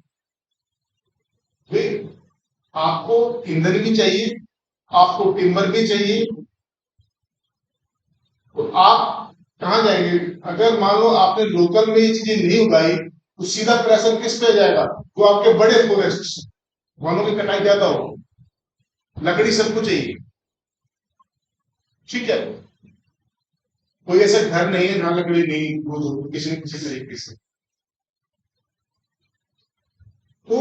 A: आपको ईंधन भी चाहिए, आपको टिम्बर भी चाहिए, तो आप कहां जाएंगे। अगर मान लो आपने लोकल में ये चीजें नहीं उगाई तो सीधा प्रेशर किस पे जाएगा, जो आपके बड़े फॉरेस्ट, वनों की कटाई ज्यादा हो, लकड़ी सबको चाहिए, ठीक है। कोई ऐसा घर नहीं है जहां लकड़ी नहीं यूज होती किसी न किसी तरीके से। तो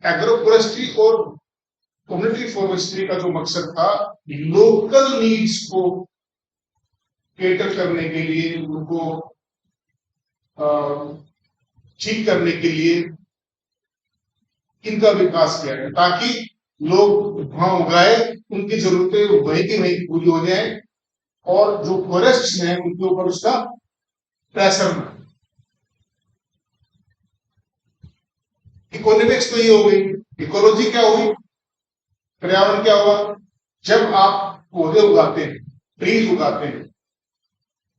A: एग्रोफोरेस्ट्री और कम्युनिटी फॉरेस्ट्री का जो मकसद था, लोकल नीड्स को केटर करने के लिए, उनको ठीक करने के लिए इनका विकास किया है, ताकि लोग वहां उगाए, उनकी जरूरतें वही की वही पूरी हो जाए, और जो फॉरेस्ट हैं उनके ऊपर उसका प्रेशर न। इकोनॉमिक्स तो ये हो गई। इकोलॉजी क्या हुई? पर्यावरण क्या हुआ? जब आप पौधे उगाते हैं, ट्रीज उगाते हैं,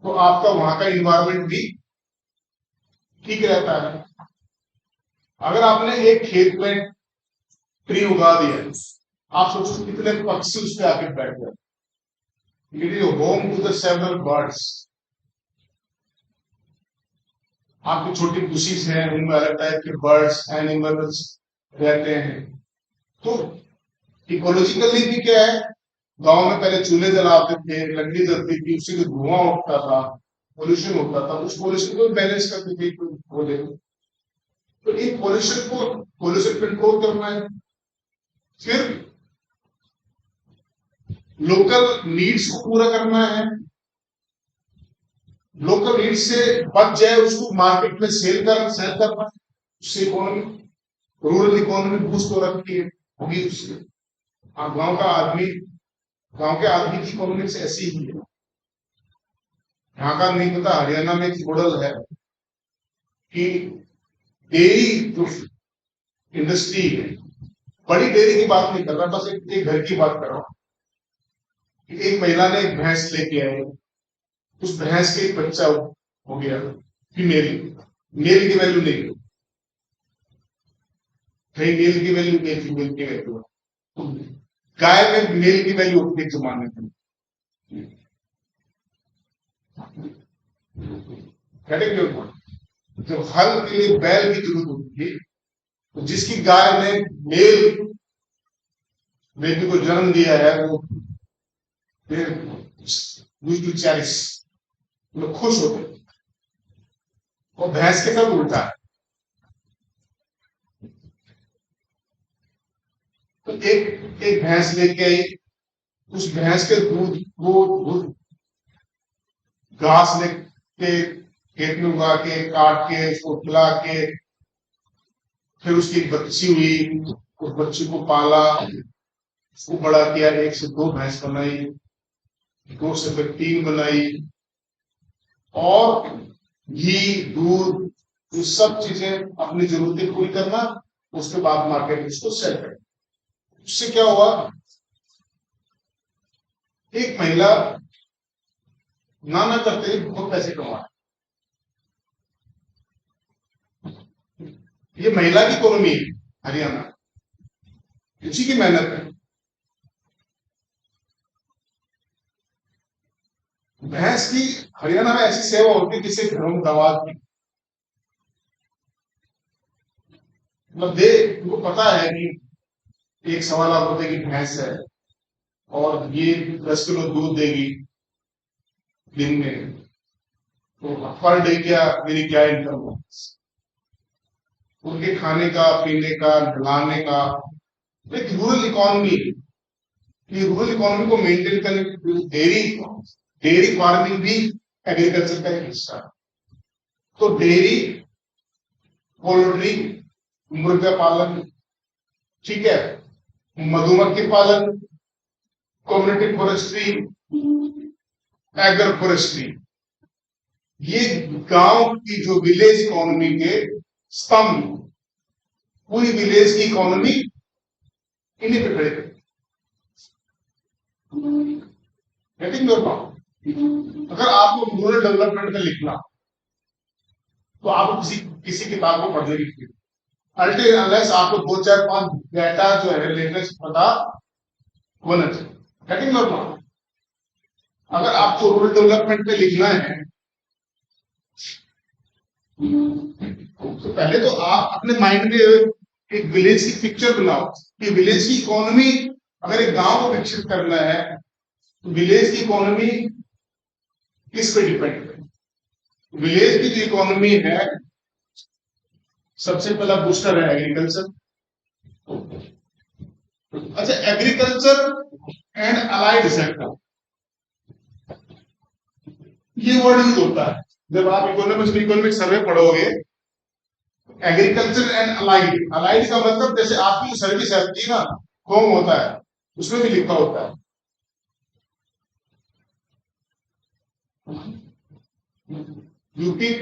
A: तो आपका वहां का इन्वायरमेंट भी ठीक रहता है। अगर आपने एक खेत में ट्री उगा दिया, आप सोचो कितने पक्षी उस पर आके बैठ गए। It is home to the several birds. आपकी छोटी बुशीज हैं, उनमें अलग टाइप के बर्ड्स एनिमल्स रहते हैं। तो इकोलॉजिकली भी क्या है, गांव में पहले चूल्हे जलाते थे, लकड़ी जलती थी, उसी से धुआं उठता था, पोल्यूशन होता था, उस पोल्यूशन को बैलेंस करते थे बोले। तो इन पोल्यूशन कंट्रोल करना है, फिर लोकल नीड्स को पूरा करना है। लोकल नीड्स से बच जाए उसको मार्केट में सेल करना, उससे इकोनॉमी, रूरल इकोनॉमी बूस्ट हो रखी है होगी उससे। गांव के आदमी की इकोनॉमिक्स ऐसी ही है। यहाँ का नहीं पता, हरियाणा में एक मॉडल है कि डेयरी जो इंडस्ट्री है, बड़ी डेयरी की बात नहीं कर रहा, बस एक घर की बात कर रहा हूं। एक महिला ने एक भैंस लेके आई, उस भैंस के एक बच्चा हो गया फीमेल। मेल की वैल्यू नहीं, कहीं मेल की वैल्यू नहीं, फीमेल की वैल्यू। तो गाय में मेल की वैल्यू होती है जमाने में। जब हल के लिए बैल की जरूरत होती है, तो जिसकी गाय ने मेल बेटी को जन्म दिया है, वो फिर चैरिस लोग खुश होते। और भैंस के साथ उल्टा है। तो एक भैंस लेके आई, उस भैंस के दूध घास लेके खेत में उगा के काट के उसको खिला के, फिर उसकी बच्ची हुई, उस बच्ची को पाला, उसको बड़ा किया, 1 से 2 भैंस बनाई, 2 से फिर 3 बनाई, और घी दूध ये सब चीजें अपनी जरूरतें पूरी करना, उसके बाद मार्केट में उसको सेल करना। उससे क्या हुआ, एक महिला ना करते बहुत पैसे कमा। ये महिला की इकोनॉमी है हरियाणा, उसी की मेहनत है। भैंस की हरियाणा में ऐसी सेवा होती है जिससे घरों में दवा की, मतलब उनको पता है कि 1.25 लाख रुपए की भैंस है और ये 10 किलो दूध देगी दिन में, तो पर डे क्या मेरी क्या इनकम हो, उनके खाने का, पीने का, नहलाने का। एक रूरल इकोनॉमी, ये रूरल इकोनॉमी को मेंटेन करने के लिए डेयरी फार्मिंग भी एग्रीकल्चर का एक हिस्सा है। तो डेयरी, पोल्ट्री, मुर्गा पालन, ठीक है, मधुमक्खी पालन, कम्युनिटी फॉरेस्ट्री, एग्रो फॉरेस्ट्री, ये गांव की जो विलेज इकोनॉमी के स्तंभ, पूरी विलेज की इकोनॉमी इन्हीं पे खड़े थे। अगर आपको रूरल डेवलपमेंट में लिखना, तो आपको किसी किताब को पढ़ने की, अल्टिल अनलेस आपको 2-4-5 डेटा जो है लेटेस्ट पता होना चाहिए। अगर आपको रूरल डेवलपमेंट में लिखना है, तो पहले तो आप अपने माइंड में एक विलेज की पिक्चर बनाओ कि विलेज की इकोनॉमी, अगर एक गांव को विकसित करना है तो विलेज की इकोनॉमी किस पे डिपेंड है? विलेज की जो इकोनॉमी है, सबसे पहला बूस्टर है एग्रीकल्चर। अच्छा, एग्रीकल्चर एंड अलाइड सेक्टर, ये वर्ड यूज होता है जब आप इकोनॉमिक सर्वे पढ़ोगे। एग्रीकल्चर एंड अलाइड, अलाइड का मतलब जैसे आपकी जो सर्विस आती है ना, होम होता है, उसमें भी लिखा होता है UP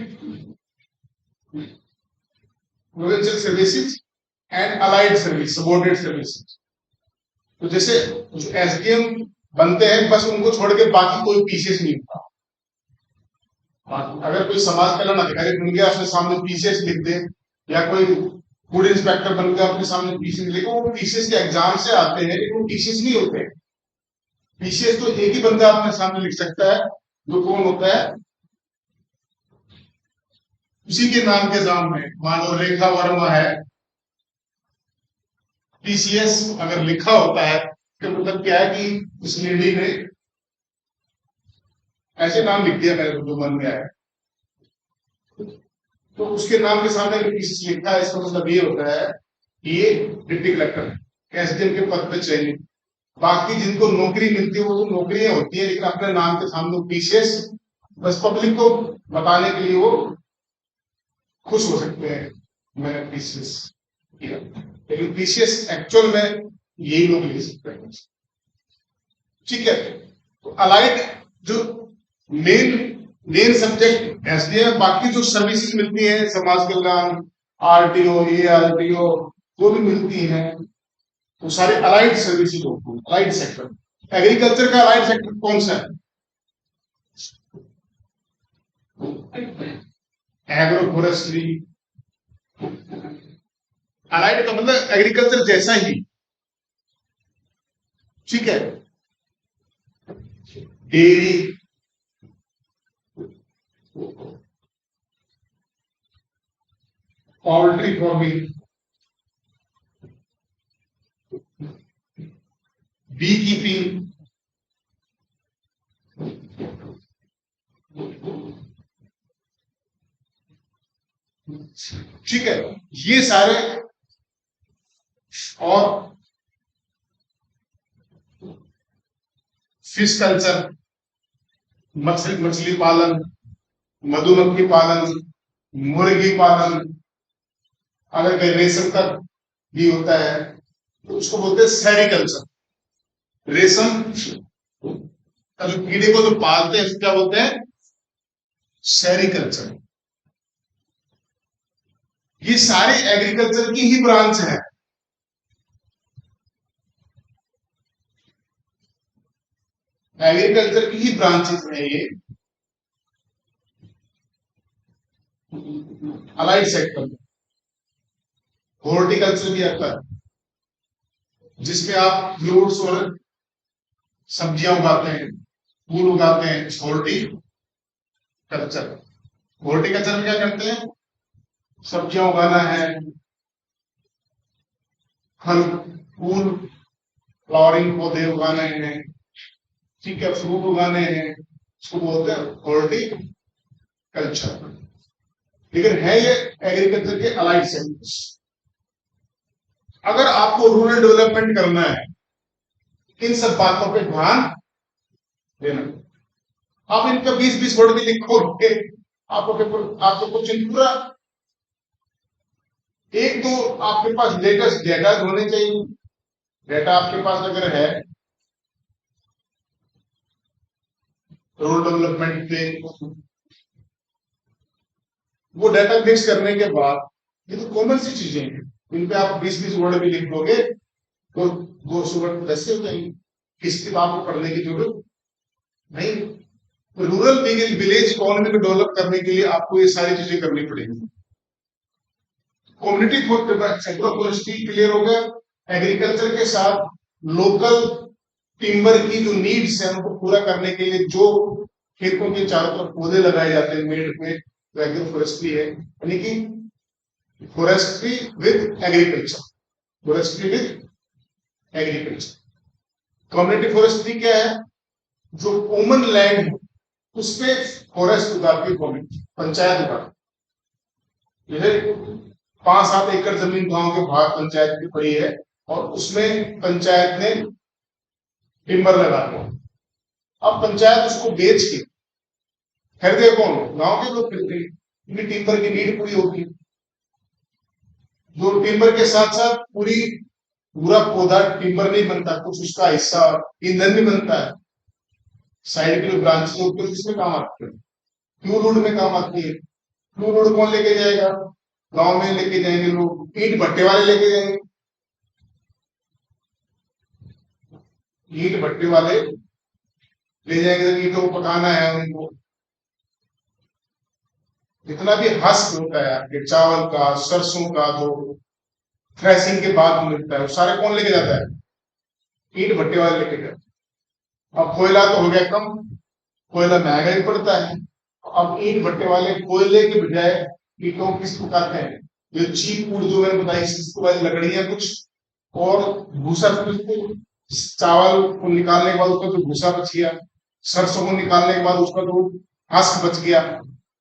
A: provincial services and allied service, subordinate services. तो जैसे एसडीएम बनते हैं, बस उनको छोड़ के बाकी कोई पीसीएस नहीं होता। अगर कोई समाज कल्याण अधिकारी बन गया, अपने सामने पीसीएस लिख दे, या कोई फूड इंस्पेक्टर बन गया, अपने सामने पीसीएस लिखो, वो पीसीएस के एग्जाम से आते हैं, लेकिन वो पीसीएस नहीं होते। पीसीएस तो एक ही बंदा अपने सामने लिख सकता है, जो कौन होता है, उसी के नाम के सामने। मान लो रेखा वर्मा है, पीसीएस अगर लिखा होता है तो मतलब क्या है कि उस लेडी ने ऐसे नाम लिख दिया मेरे को जो मन में आया, तो उसके नाम के सामने अगर पीसीएस लिखा है, इसका मतलब ये होता है कि ये डिप्टी कलेक्टर एसडीएम के पद पे चयनित। बाकी जिनको नौकरी मिलती है वो तो नौकरियां होती है, लेकिन अपने नाम के सामने पीसीएस, बस पब्लिक को बताने के लिए वो खुश हो सकते हैं मैंने पीसीएस किया, लेकिन पीसीएस एक्चुअल में यही लोग ले सकते हैं। ठीक है, तो अलाइड जो मेन मेन सब्जेक्ट एसडीएम, बाकी जो सर्विसेज मिलती है समाज कल्याण, आरटीओ, एआरटीओ, वो भी मिलती हैं, तो सारे अलाइड सर्विसेज होती है, अलाइड सेक्टर। एग्रीकल्चर का अलाइड सेक्टर कौन सा है? Agro forestry. अलाइड का मतलब एग्रीकल्चर जैसा ही, ठीक है। Dairy, poultry farming, bee keeping, ठीक है, ये सारे, और फिश कल्चर, मछली पालन, मधुमक्खी पालन, मुर्गी पालन, अगर कहीं रेशम का भी होता है तो उसको बोलते हैं सेरिकल्चर। रेशम का जो कीड़े को जो पालते हैं, क्या बोलते हैं? सेरिकल्चर। ये सारी एग्रीकल्चर की ही ब्रांच है। एग्रीकल्चर की ही ब्रांचेस है ये, अलाइड सेक्टर में। हॉर्टिकल्चर भी आता है, जिसमें आप फ्रूट्स और सब्जियां उगाते हैं, फूल उगाते हैं, हॉर्टिकल्चर। हॉर्टिकल्चर में क्या करते हैं? सब्जियां उगाना है, फल फूल फ्लावरिंग पौधे उगाने हैं, ठीक है, फ्रूट उगाने हैं, उसको बोलते हैं हॉर्टिकल्चर। लेकिन है ये एग्रीकल्चर के अलाइड सेक्टर्स। अगर आपको रूरल डेवलपमेंट करना है, इन सब बातों पे ध्यान देना। आप इनका 20-20 वर्ड भी लिखोगे, आपको पेपर, आपको क्वेश्चन पूरा। एक तो आपके पास लेटेस्ट डेटा होने चाहिए। डेटा आपके पास अगर है रूरल डेवलपमेंट पे, वो डाटा मिक्स करने के बाद, ये तो कॉमन सी चीजें हैं, इन पे आप 20-20 वर्ड भी लिख दोगे तो 200 वर्ड वैसे हो जाएंगे, किसकी आपको पढ़ने की जरूरत नहीं। रूरल विलेज इकोनॉमी को डेवलप करने के लिए आपको ये सारी चीजें करनी पड़ेगी। कम्युनिटी फॉरेस्ट्री क्लियर हो गया। एग्रीकल्चर के साथ लोकल टिम्बर की जो नीड्स है उनको पूरा करने के लिए जो खेतों के चारों तरफ पौधे लगाए जाते हैं मेड में, तो एग्रो फॉरेस्ट्री है, यानी कि forestry with agriculture, forestry with agriculture. Community forestry क्या है? जो कॉमन लैंड है उस पे फॉरेस्ट विभाग की गवर्नमेंट पंचायत विभाग, जैसे 5-7 एकड़ जमीन गांव के बाहर पंचायत की पड़ी है और उसमें पंचायत ने टिम्बर लगा दिया। अब पंचायत उसको बेच के खरीदे कौन? गांव के लोग खरीदे, क्योंकि टिम्बर की नीड पूरी होगी। जो टिम्बर के साथ साथ पूरा पौधा टिम्बर नहीं बनता, कुछ उसका हिस्सा ईंधन भी बनता है। साइड के जो ब्रांचेस होते हैं उसमें काम आते हैं, फ्यूल वुड में काम आती है। फ्यूल वुड कौन लेके जाएगा? गांव में लेके जाएंगे लोग, ईंट भट्टे वाले लेके जाएंगे। ईंट भट्टे वाले ले जाएंगे, ईंटों को पकाना है उनको। जितना भी हस्क होता है आपके चावल का, सरसों का, जो थ्रेसिंग के बाद मिलता है, वो सारे कौन लेके जाता है? ईंट भट्टे वाले लेके जाते हैं। अब कोयला तो हो गया कम, कोयला महंगा ही पड़ता है। अब ईंट भट्टे वाले कोयले के बजाय ईंटों किस पकाते हैं? जो चीप वुड जो मैंने बताई, इसको वाली लकड़ियां कुछ और भूसा, चावल को निकालने के बाद उसका जो भूसा बच गया, सरसों को निकालने के बाद उसका जो हस्क बच गया,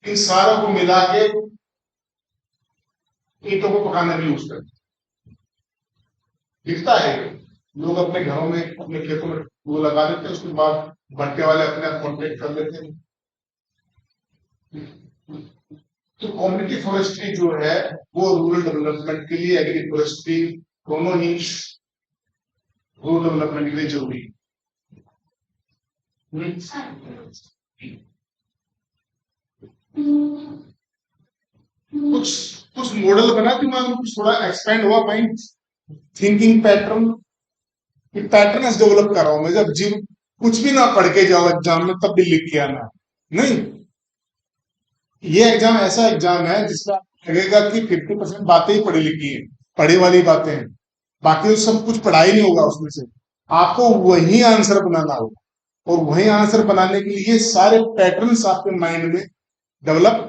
A: इन सारों को मिला के ईंटों को पकाने में यूज करते। दिखता है लोग अपने घरों में, अपने खेतों में वो लगा देते हैं, उसके बाद भट्टे वाले अपने आप कॉन्ट्रैक्ट कर लेते हैं। तो कम्युनिटी फॉरेस्ट्री जो है वो रूरल डेवलपमेंट के लिए, एग्री फॉरेस्ट्री दोनों ही रूरल डेवलपमेंट के लिए जरूरी है। कुछ कुछ मॉडल बना दिमाग में, कुछ थोड़ा एक्सपेंड हुआ mind, thinking pattern, pattern develop कर रहा हूं मैं। जब जिम कुछ भी ना पढ़ के जाओ एग्जाम में, तब भी लिख के आना नहीं। ये एग्जाम ऐसा एग्जाम है जिसमें लगेगा कि 50% बातें ही पढ़ी लिखी है, पढ़े वाली बातें हैं, बाकी तो सब कुछ पढ़ाई नहीं होगा उसमें से। आपको वही आंसर बनाना होगा, और वही आंसर बनाने के लिए सारे पैटर्न्स आपके माइंड में डेवलप।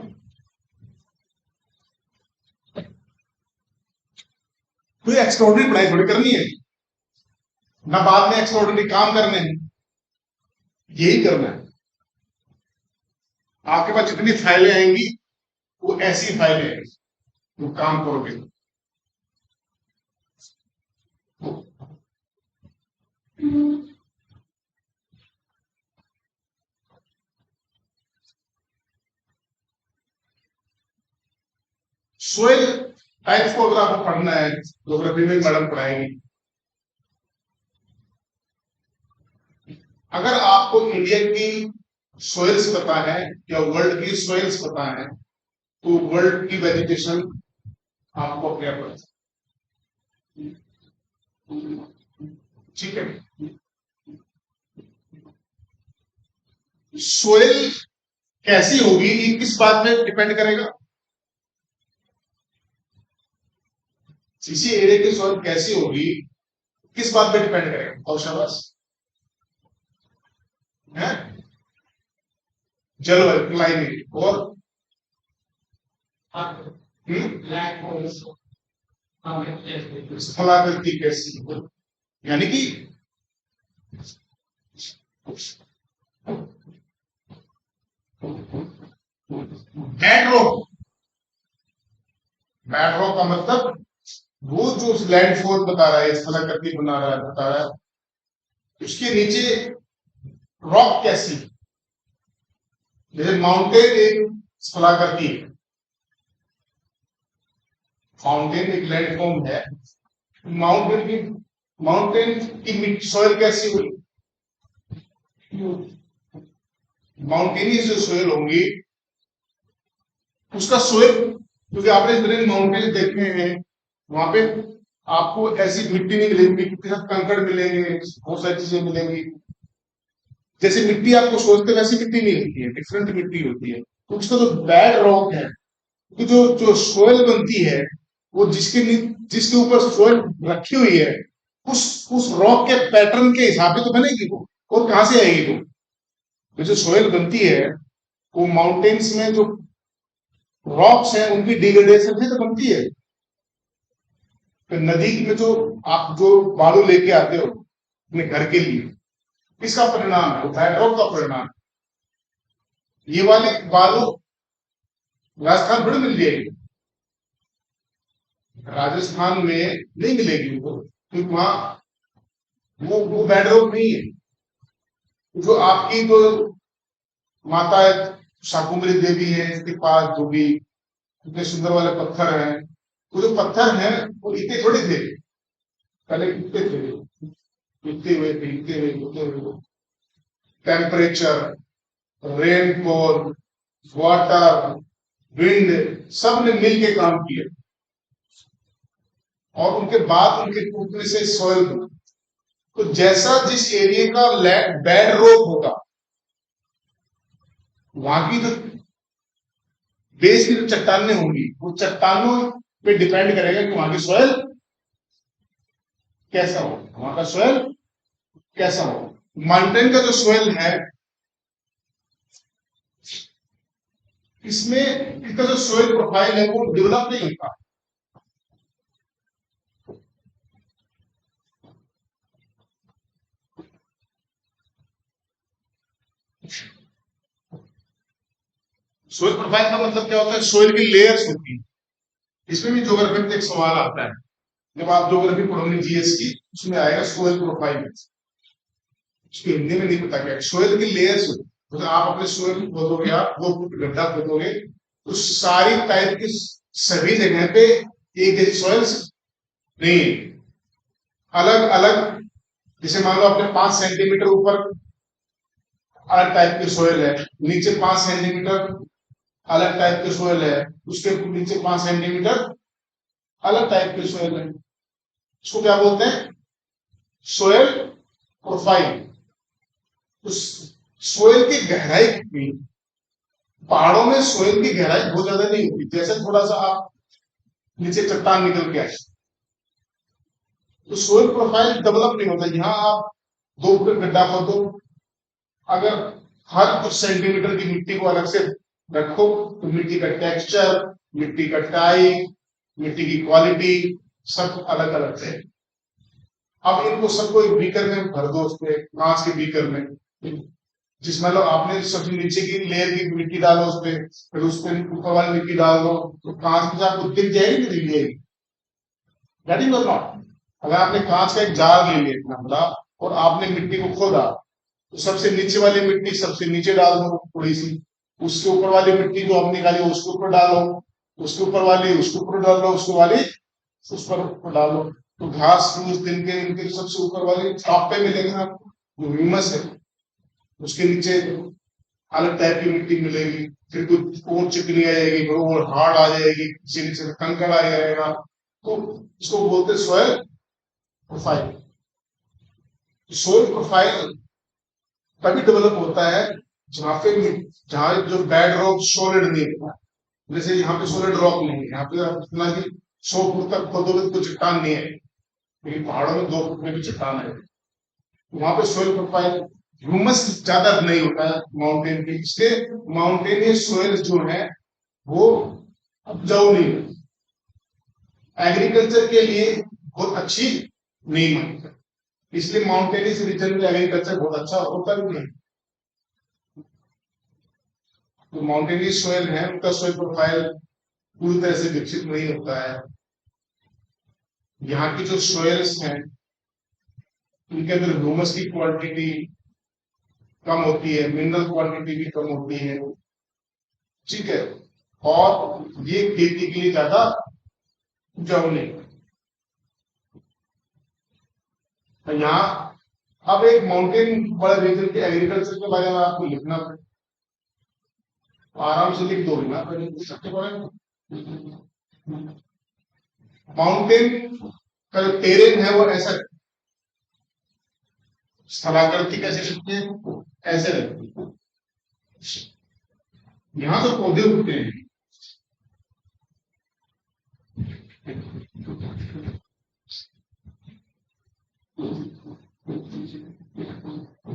A: कोई एक्स्ट्रॉर्डिनरी पढ़ाई थोड़ी करनी है ना, बाद में एक्स्ट्रॉर्डिनरी काम करने हैं, यही करना है। आपके पास जितनी फाइलें आएंगी वो ऐसी फाइलें आएंगी, वो काम करोगे। सोयल टाइप्स को अगर आपको पढ़ना है, ज्योग्राफी में मैडम पढ़ाएंगी। अगर आपको इंडिया की सोइल्स पता है या वर्ल्ड की सोइल्स पता है, तो वर्ल्ड की वेजिटेशन आपको क्या पता, ठीक है। सोइल कैसी होगी ये किस बात में डिपेंड करेगा? किसी एरिया की सोइल कैसी होगी किस बात पे डिपेंड करेगा? और शाबाश है, जलवायु, क्लाइमेट, और स्थलाकृति कैसी, यानी कि बैडरॉक। बैडरॉक का मतलब वो जो लैंडफॉल बता रहा है, स्थलाकृति बना रहा है, बता रहा है, उसके नीचे रॉक कैसी, जैसे माउंटेन एक स्थलाकृति है, माउंटेन एक लैंडफॉर्म है, माउंटेन की सॉइल कैसी हुई? माउंटेनियस जो सोयल होंगी उसका सोयल, क्योंकि आपने इस तरह माउंटेन देखे हैं, वहां पे आपको ऐसी मिट्टी नहीं मिलेगी, मिट्टी के साथ कंकड़ मिलेंगे, बहुत सारी चीजें मिलेंगी। जैसे मिट्टी आपको सोचते वैसी मिट्टी नहीं होती है, डिफरेंट मिट्टी होती है। तो उसका जो बैड रॉक है, तो जो जो सोयल बनती है, वो जिसके ऊपर सोयल रखी हुई है, उस रॉक के पैटर्न के हिसाब से तो बनेगी वो, और कहां से आएगी वो? जो सोयल बनती है वो माउंटेन्स में जो रॉक्स हैं उनकी डिग्रेडेशन से तो बनती है। तो नदी में जो आप जो बालू लेके आते हो अपने घर के लिए, किसका परिणाम है? वो बैडरॉक का परिणाम। ये वाली बालू राजस्थान थोड़ी मिल जाएगी, राजस्थान में नहीं मिलेगी वो, क्योंकि वहां वो बेडरोक नहीं है। जो आपकी जो माता शाकुंभरी देवी है, इसके पास जो भी इतने सुंदर वाले पत्थर हैं, वो जो पत्थर हैं वो इतने थोड़े थे पहले, इतने थे, इतने हुए थे, इतने हुए, इतने हुए। टेम्परेचर, रेनफॉल, वाटर, विंड, सब ने मिल के काम किया, और उनके बाद उनके टूटने से सॉइल, तो जैसा जिस एरिया का बेड रोक होगा, वहां की जो बेस की जो चट्टानें होंगी, वो चट्टानों पे डिपेंड करेगा कि वहां की सॉइल कैसा हो, वहां का सॉइल कैसा हो। माउंटेन का जो सॉइल है, इसमें इसका जो सॉइल प्रोफाइल है वो डेवलप नहीं होता। सोइल प्रोफाइल का मतलब क्या होता है? सोइल की लेयर्स होती है। इसमें भी ज्योग्राफी में एक सवाल आता है, जब आप ज्योग्राफी पढ़ोगे जीएस की, उसमें आएगा सोइल प्रोफाइल, उसको हिंदी में नहीं पता क्या सोइल की लेयर्स होती है। मतलब आप अपने सोइल खोदोगे, आप वो गड्ढा खोदोगे, तो सारी टाइप की सभी जगह पे एक जैसी सॉइल्स नहीं है, अलग अलग। जैसे मान लो अपने 5 सेंटीमीटर ऊपर अलग टाइप की सोयल है, नीचे 5 सेंटीमीटर अलग टाइप की सोयल है, उसके नीचे 5 सेंटीमीटर अलग टाइप की सोयल है। इसको क्या बोलते हैं? Soil profile. उस सोयल की गहराई कितनी, पहाड़ों में सोयल की गहराई बहुत ज्यादा नहीं होती, जैसे थोड़ा सा आप नीचे चट्टान निकल के आए, तो सोयल प्रोफाइल डेवलप नहीं होता। यहाँ आप 2 फुट गड्ढा खोदो, अगर हर कुछ सेंटीमीटर की मिट्टी को अलग से रखो, तो मिट्टी का टेक्सचर, मिट्टी का टाइप, मिट्टी की क्वालिटी सब अलग अलग है। अब इनको सबको एक बीकर में भर दो, उसमें कांच के बीकर में, जिसमें लो आपने सबसे नीचे की लेयर की मिट्टी डालो उसमें, फिर उसमें ऊपर वाली मिट्टी डाल दो, तो कांच में आपको दिख जाएगी, नहीं दिख जाएगी? Getting not? अगर आपने कांच का एक जार ले लिया इतना बड़ा, और आपने मिट्टी को खोदा, तो सबसे नीचे वाली मिट्टी सबसे नीचे डाल दो थोड़ी सी, उसके ऊपर वाली मिट्टी जो हमने निकाली उसके ऊपर डालो, उसके ऊपर वाली उसके ऊपर डाल लो, उसके वाली उस पर ऊपर डालो, तो घास फूस दिन के इनके सबसे ऊपर वाली टॉप पे मिलेगा आपको, जो ह्यूमस है, उसके नीचे अलग टाइप की मिट्टी मिलेगी, फिर कुछ और चिकनी आ जाएगी, फिर और हार्ड आ जाएगी, किसी नीचे कंकड़ आ जाएगा, तो इसको बोलते हैं सोयल प्रोफाइल। सोयल प्रोफाइल तभी डेवलप होता है जहां पे, जहां जो बेड रॉक सॉलिड नहीं है। जैसे यहाँ पे सॉलिड रॉक नहीं है, यहाँ पे आप इतना कि 100 फुट तक खोदोगे तो चट्टान नहीं है, लेकिन पहाड़ों में 2 फुट में भी चट्टान है, वहां पे सोयल प्रोफाइल ह्यूमस ज्यादा नहीं होता है माउंटेन के, इसलिए माउंटेनियस सोयल जो है वो उपजाऊ नहीं है, एग्रीकल्चर के लिए बहुत अच्छी नहीं मानता, इसलिए माउंटेनियस रीजन में एग्रीकल्चर बहुत अच्छा होता भी नहीं। जो माउंटेनियस सोयल है उनका सोयल प्रोफाइल पूरी तरह से विकसित नहीं होता है। यहाँ की जो सोयल्स हैं उनके अंदर ह्यूमस की क्वांटिटी कम होती है, मिनरल क्वांटिटी भी कम होती है, ठीक है, और ये खेती के लिए ज्यादा उपजाऊ नहीं। तो यहाँ अब एक माउंटेन वाले रीजन के एग्रीकल्चर के बारे में आपको लिखना पड़ेगा, आराम से लिख दोगे ना पहले सबसे बड़े। माउंटेन का जो टेरेन है वो ऐसा स्थलाकृति कैसे लिखते हैं, ऐसे लगती है। यहाँ तो पौधे उगते हैं,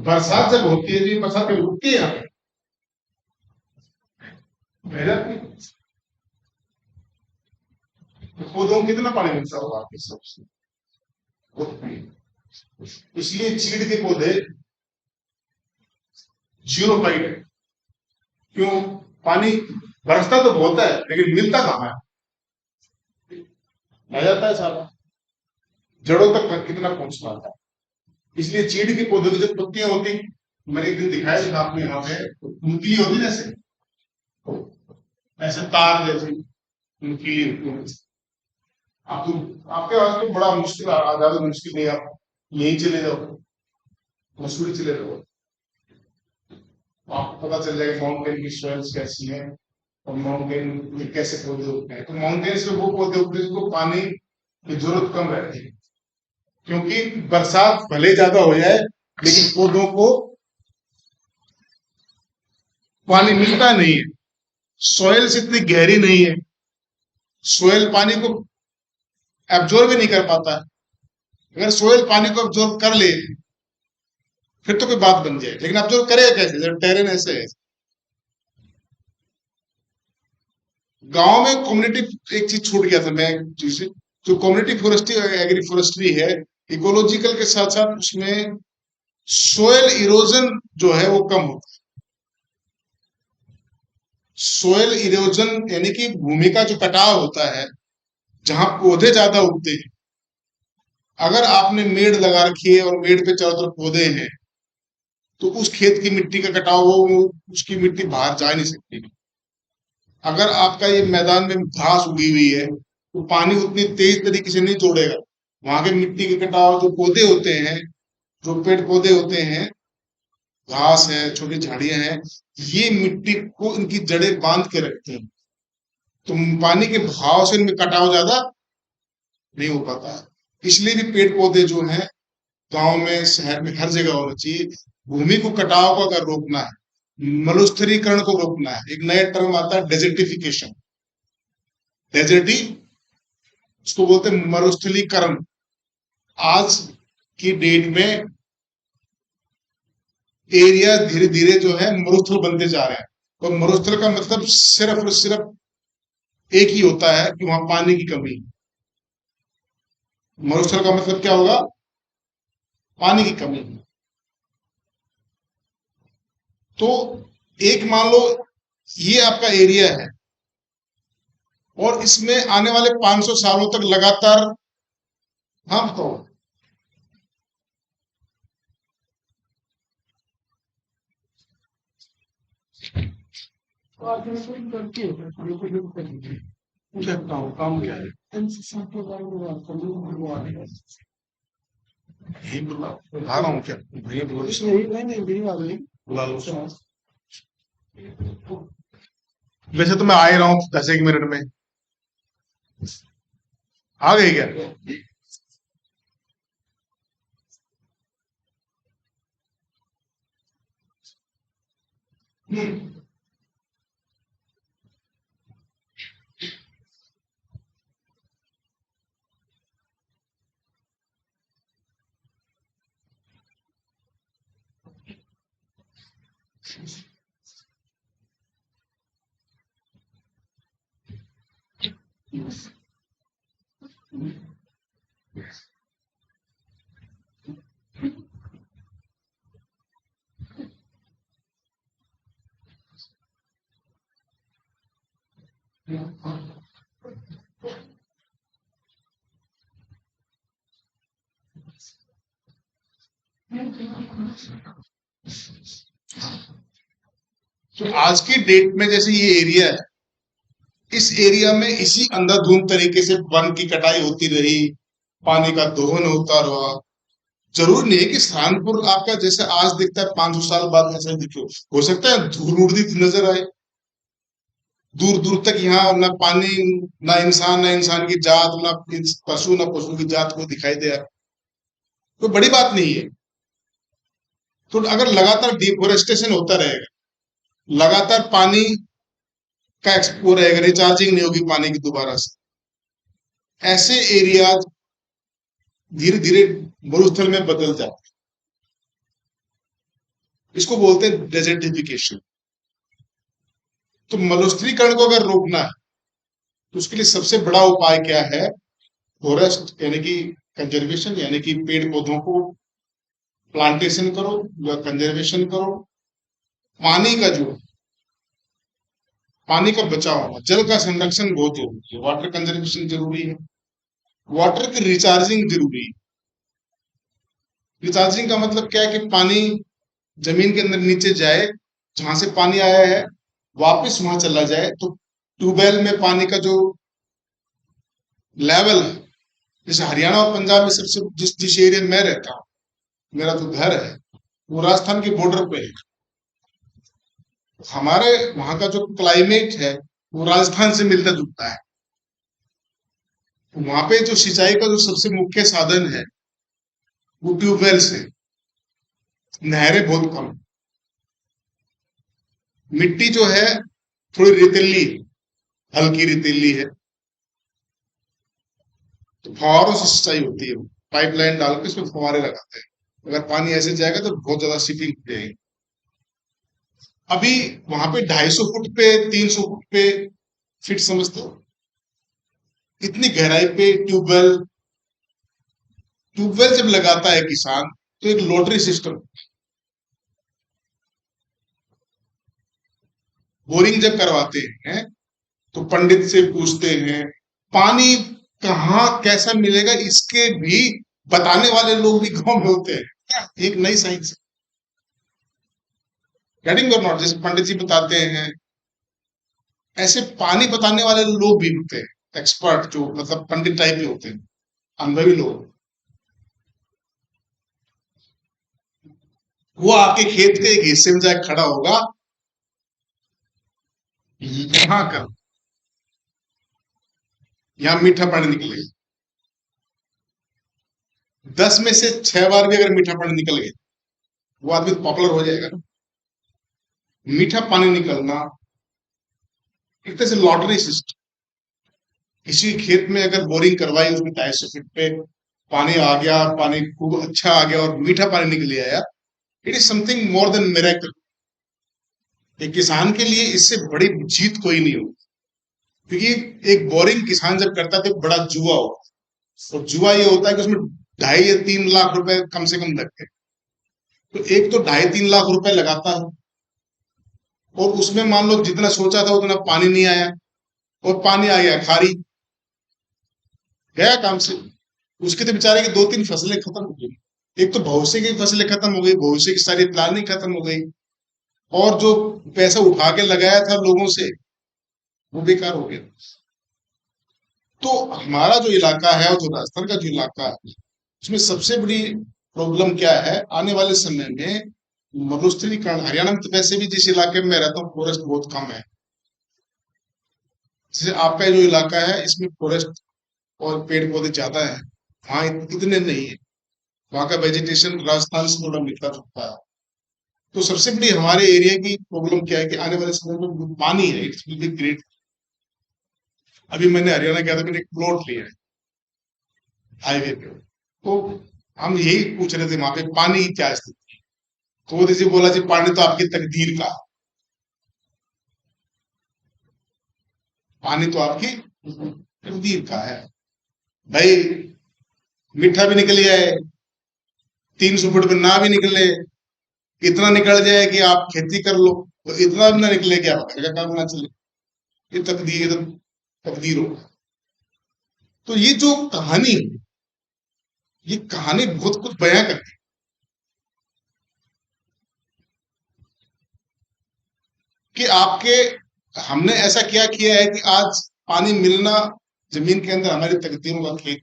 A: बरसात जब होती है तो बरसात में उगती है, यहाँ पे पौधों को कितना पानी मिलता होगा आपके सबसे, इसलिए चीड़ के पौधे जीरो फाइट है, क्यों? पानी बरसता तो बहुत है लेकिन मिलता कहाँ है? आ जाता है सारा, जड़ों तक कितना पहुंच पाता है। इसलिए चीड़ के पौधे की जो पत्तियां होती, मैंने एक दिन दिखाया था आपको, यहाँ पे नुकीली होती ना, ऐसे ऐसे तार जैसी नुकीली होती है। आप आपके पास तो बड़ा मुश्किल, ज्यादा मुश्किल नहीं, आप यहीं चले जाओ, मसूरी चले जाओ, आपको पता चल जाएगा माउंटेन की सॉइल्स कैसी है और माउंटेन में कैसे पौधे उगते हैं। तो माउंटेन से वो पौधे उगते हैं जिनको पानी की जरूरत कम रहती है, क्योंकि बरसात भले ज्यादा हो जाए लेकिन पौधों को पानी मिलता नहीं है। सॉइल इतनी गहरी नहीं है, सोयल पानी को एब्जॉर्ब भी नहीं कर पाता है। अगर सोयल पानी को एब्जॉर्ब कर ले फिर तो कोई बात बन जाए, लेकिन एब्जॉर्ब करेगा कैसे जब टेरेन ऐसे है। गांव में कम्युनिटी, एक चीज छूट गया था मैं, जैसे जो कम्युनिटी फॉरेस्ट्री और एग्री फॉरेस्ट्री है, इकोलॉजिकल के साथ साथ उसमें सोयल इरोजन जो है वो कम होता है। सोयल इरोजन यानी कि भूमि का जो कटाव होता है, जहां पौधे ज्यादा उगते हैं, अगर आपने मेड़ लगा रखी है और मेड़ पे चारों तरफ पौधे हैं तो उस खेत की मिट्टी का कटाव हो, उसकी मिट्टी बाहर जा नहीं सकती। अगर आपका ये मैदान में घास उगी हुई है तो पानी उतनी तेज तरीके से नहीं जोड़ेगा। वहां के मिट्टी के कटाव, जो पौधे होते हैं, जो पेड़ पौधे होते हैं, घास है, छोटी झाड़ियां हैं, ये मिट्टी को इनकी जड़ें बांध के रखते हैं, तो पानी के बहाव से इनमें कटाव ज्यादा नहीं हो पाता है। इसलिए भी पेड़ पौधे जो हैं गांव में, शहर में, हर जगह होना चाहिए। भूमि को कटाव को अगर रोकना है, मरुस्थलीकरण को रोकना है, एक नया टर्म आता है डेजर्टिफिकेशन, डेजर्टी उसको बोलते हैं मरुस्थलीकरण। आज की डेट में एरिया धीरे धीरे जो है मरुस्थल बनते जा रहे हैं, और मरुस्थल का मतलब सिर्फ और सिर्फ एक ही होता है कि वहां पानी की कमी। मरुस्थल का मतलब क्या होगा? पानी की कमी। तो एक मान लो ये आपका एरिया है और इसमें आने वाले 500 सालों तक लगातार, हाँ तो काम क्या है, यही बुला रहा हूँ क्या, भैया बुला लो। वैसे तो मैं आ ही रहा हूँ 10 एक मिनट में। आ गई क्या? तो आज की डेट में जैसे ये एरिया है, इस एरिया में इसी अंधाधुंध तरीके से वन की कटाई होती रही, पानी का दोहन होता रहा। जरूर नहीं है कि सहारनपुर आपका जैसे आज दिखता है 500 साल बाद ऐसा दिखे, हो सकता है धूल उड़ती नजर आए, दूर दूर तक यहाँ ना पानी, ना इंसान, ना इंसान की जात, ना पशु, ना पशु की जात को दिखाई दे, तो बड़ी बात नहीं है। तो अगर लगातार डिफोरेस्टेशन होता रहेगा, लगातार पानी का वो रहेगा, रिचार्जिंग नहीं होगी पानी की दोबारा से, ऐसे एरिया धीरे धीरे मरुस्थल में बदल जाते हैं। इसको बोलते हैं डेजर्टिफिकेशन। तो मरुस्थलीकरण को अगर रोकना है तो उसके लिए सबसे बड़ा उपाय क्या है? फॉरेस्ट यानी कि कंजर्वेशन, यानी कि पेड़ पौधों को प्लांटेशन करो या कंजर्वेशन करो। पानी का जो पानी का बचाव होना, जल का संरक्षण बहुत जरूरी है, वाटर कंजर्वेशन जरूरी है, वाटर की रिचार्जिंग जरूरी है। रिचार्जिंग का मतलब क्या है कि पानी जमीन के अंदर नीचे जाए, जहां से पानी आया है वापस वहां चला जाए। तो ट्यूबवेल में पानी का जो लेवल है, जैसे हरियाणा और पंजाब में सबसे जिस जिस एरिया में मैं रहता हूँ, मेरा जो घर है वो राजस्थान के बॉर्डर पे है। हमारे वहां का जो क्लाइमेट है वो राजस्थान से मिलता जुलता है। वहां पे जो सिंचाई का जो सबसे मुख्य साधन है वो ट्यूबवेल से, नहरें बहुत कम, मिट्टी जो है थोड़ी रेतीली है, हल्की रेतीली है, तो फुहारों से सिंचाई होती है। पाइपलाइन डाल के उसमें फुहारे लगाते हैं, अगर पानी ऐसे जाएगा तो बहुत ज्यादा शिपिंग हो जाएगी। अभी वहां पे 250 फुट पे, 300 फुट पे फिट समझते हो, इतनी गहराई पे ट्यूबवेल, ट्यूबवेल जब लगाता है किसान तो एक लॉटरी सिस्टम, बोरिंग जब करवाते हैं तो पंडित से पूछते हैं, पानी कहाँ कैसा मिलेगा इसके भी बताने वाले लोग भी गांव में होते हैं। एक नई साइंस, गेटिंग और नॉट, जैसे पंडित जी बताते हैं ऐसे पानी बताने वाले लोग भी होते हैं, एक्सपर्ट जो मतलब पंडित टाइप के होते हैं, अनुभवी लोग। वो आपके खेत के एक हिस्से में जाकर खड़ा होगा, यहाँ कर, यहाँ मीठा पानी निकलेगा, 10 में से 6 बार भी अगर मीठा पानी निकल गया वो आदमी तो पॉपुलर हो जाएगा ना। मीठा पानी निकलना एक तरह से लॉटरी सिस्टम। किसी खेत में अगर बोरिंग करवाई, उसमें 250 फीट पे पानी आ गया, पानी खूब अच्छा आ गया और मीठा पानी निकल आया, it is something more than miracle. एक किसान के लिए इससे बड़ी जीत कोई नहीं होगी, क्योंकि एक बोरिंग किसान जब करता है तो एक बड़ा जुआ होता है, और जुआ ये होता है कि उसमें 2.5 या 3 लाख रुपए कम से कम लगते हैं। तो एक तो 2.5-3 लाख रुपए लगाता है, और उसमें मान लो जितना सोचा था उतना पानी नहीं आया, और पानी आ गया खारी, गया काम से। उसके तो बेचारे की 2-3 फसलें खत्म हो गई। एक तो भविष्य की फसलें खत्म हो गई, भविष्य की सारी प्लानिंग खत्म हो गई, और जो पैसा उठा के लगाया था लोगों से वो बेकार हो गया। तो हमारा जो इलाका है और जो राजस्थान का जो इलाका है उसमें सबसे बड़ी प्रॉब्लम क्या है आने वाले समय में, मरुस्थलीकरण। हरियाणा में तो वैसे भी जिस इलाके में मैं रहता हूँ फॉरेस्ट बहुत कम है। जैसे आपका जो इलाका है इसमें फॉरेस्ट और पेड़ पौधे ज्यादा है, वहाँ इतने नहीं है। वहाँ का वेजिटेशन राजस्थान से थोड़ा मिलता जुलता है। तो सबसे बड़ी हमारे एरिया की प्रॉब्लम क्या है कि आने वाले समय में जो पानी है इट्स विल बी ग्रेट। अभी मैंने हरियाणा गया था, मैंने एक प्लॉट लिया है हाईवे पे, तो हम यही पूछ रहे थे वहां पे पानी की क्या स्थिति है। तो वो जैसे बोला जी पानी तो आपकी तकदीर का, पानी तो आपकी तकदीर का है भाई। मीठा भी निकल जाए, 300 फुट में ना भी निकले, इतना निकल जाए कि आप खेती कर लो, तो इतना भी ना निकले कि आप घर का काम ना चले, ये तकदीर, तकदीर हो। तो ये जो कहानी है, ये कहानी बहुत कुछ बयां करती है कि आपके, हमने ऐसा क्या किया है कि आज पानी मिलना जमीन के अंदर हमारी तकदीरों का खेल।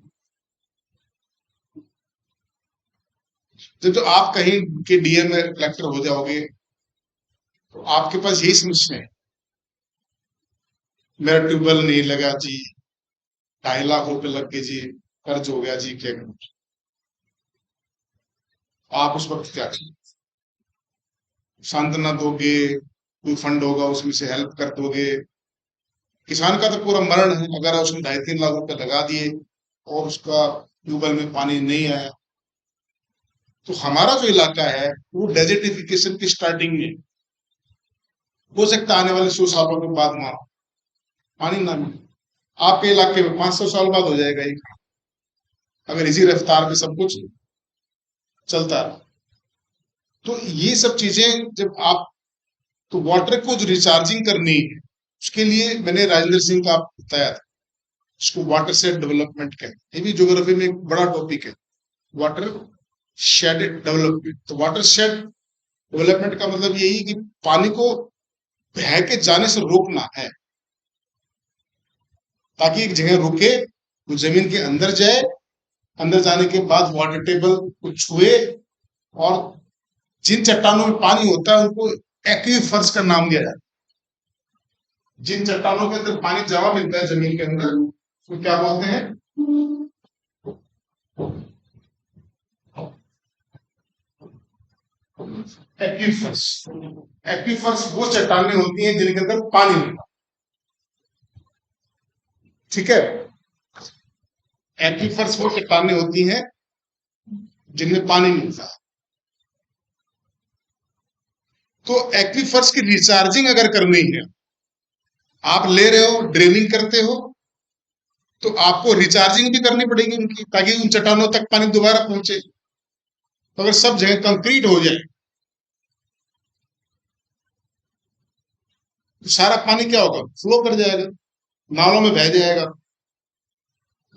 A: जब जो आप कहीं के डीएम में कलेक्टर हो जाओगे तो आपके पास यही समस्या है, मेरा ट्यूबवेल नहीं लगा जी, 2.5 लाख रुपए लग गए जी, कर्ज हो गया जी, क्या करूं। आप उस वक्त क्या करें, सांत्वना दोगे, कोई फंड होगा उसमें से हेल्प कर दोगे। किसान का तो पूरा मरण है अगर उसने 2.5-3 लाख रुपए लगा दिए और उसका ट्यूबवेल में पानी नहीं आया। तो हमारा जो इलाका है वो डेजर्टिफिकेशन की स्टार्टिंग में, हो सकता है आने वाले 100 सालों के बाद वहां पानी ना मिले। आपके इलाके में 500 साल बाद हो जाएगा ये, अगर इसी रफ्तार पे सब कुछ चलता है। तो ये सब चीजें जब आप, तो वाटर को जो रिचार्जिंग करनी है, उसके लिए मैंने राजेंद्र सिंह का आपको बताया था, इसको वाटर शेड डेवलपमेंट कहते हैं। ये भी ज्योग्राफी में एक बड़ा टॉपिक है, वाटर शेड डेवलपमेंट। तो वाटर शेड डेवलपमेंट का मतलब यही कि पानी को बह के जाने से रोकना है, ताकि एक जगह रुके, वो जमीन के अंदर जाए, अंदर जाने के बाद वाटर टेबल को छुए, और जिन चट्टानों में पानी होता है उनको एक्वीफर्स का नाम दिया जाता है। जिन चट्टानों के अंदर पानी जमा मिलता है जमीन के अंदर, उसको क्या बोलते हैं? एक्वीफर्स। एक्वीफर्स वो चट्टानें होती हैं जिनके अंदर पानी मिलता है, ठीक है। एक्वीफर्स वो चट्टानें होती हैं जिनमें पानी मिलता है। तो एक्वीफर्स की रिचार्जिंग अगर करनी है, आप ले रहे हो, ड्रेनिंग करते हो, तो आपको रिचार्जिंग भी करनी पड़ेगी उनकी, ताकि उन चट्टानों तक पानी दोबारा पहुंचे। तो अगर सब जगह कंक्रीट हो जाए तो सारा पानी क्या होगा? फ्लो कर जाएगा, नालों में बह जाएगा,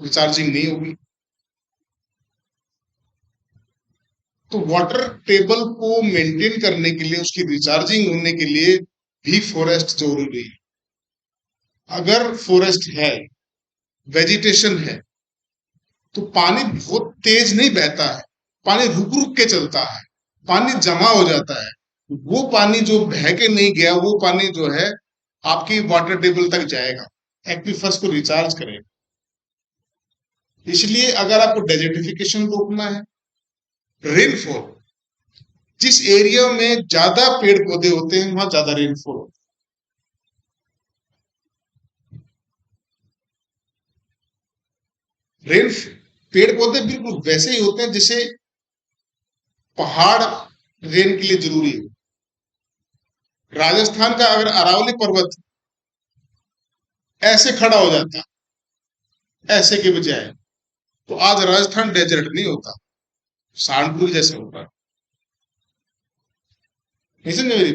A: रिचार्जिंग नहीं होगी। तो वाटर टेबल को मेंटेन करने के लिए, उसकी रिचार्जिंग होने के लिए भी फॉरेस्ट जरूरी है। अगर फॉरेस्ट है, वेजिटेशन है, तो पानी बहुत तेज नहीं बहता है, पानी रुक रुक के चलता है, पानी जमा हो जाता है। वो पानी जो बह के नहीं गया, वो पानी जो है आपकी वाटर टेबल तक जाएगा, एक्वीफर्स को रिचार्ज करेगा। इसलिए अगर आपको डेजर्टिफिकेशन रोकना है, रेनफॉल, जिस एरिया में ज्यादा पेड़ पौधे होते हैं वहां ज्यादा रेनफॉल होता है। पेड़ पौधे बिल्कुल वैसे ही होते हैं जैसे पहाड़ रेन के लिए जरूरी है। राजस्थान का अगर अरावली पर्वत ऐसे खड़ा हो जाता, ऐसे के बजाय, तो आज राजस्थान डेजर्ट नहीं होता, सहारनपुर जैसे होता। नहीं समझे मेरी?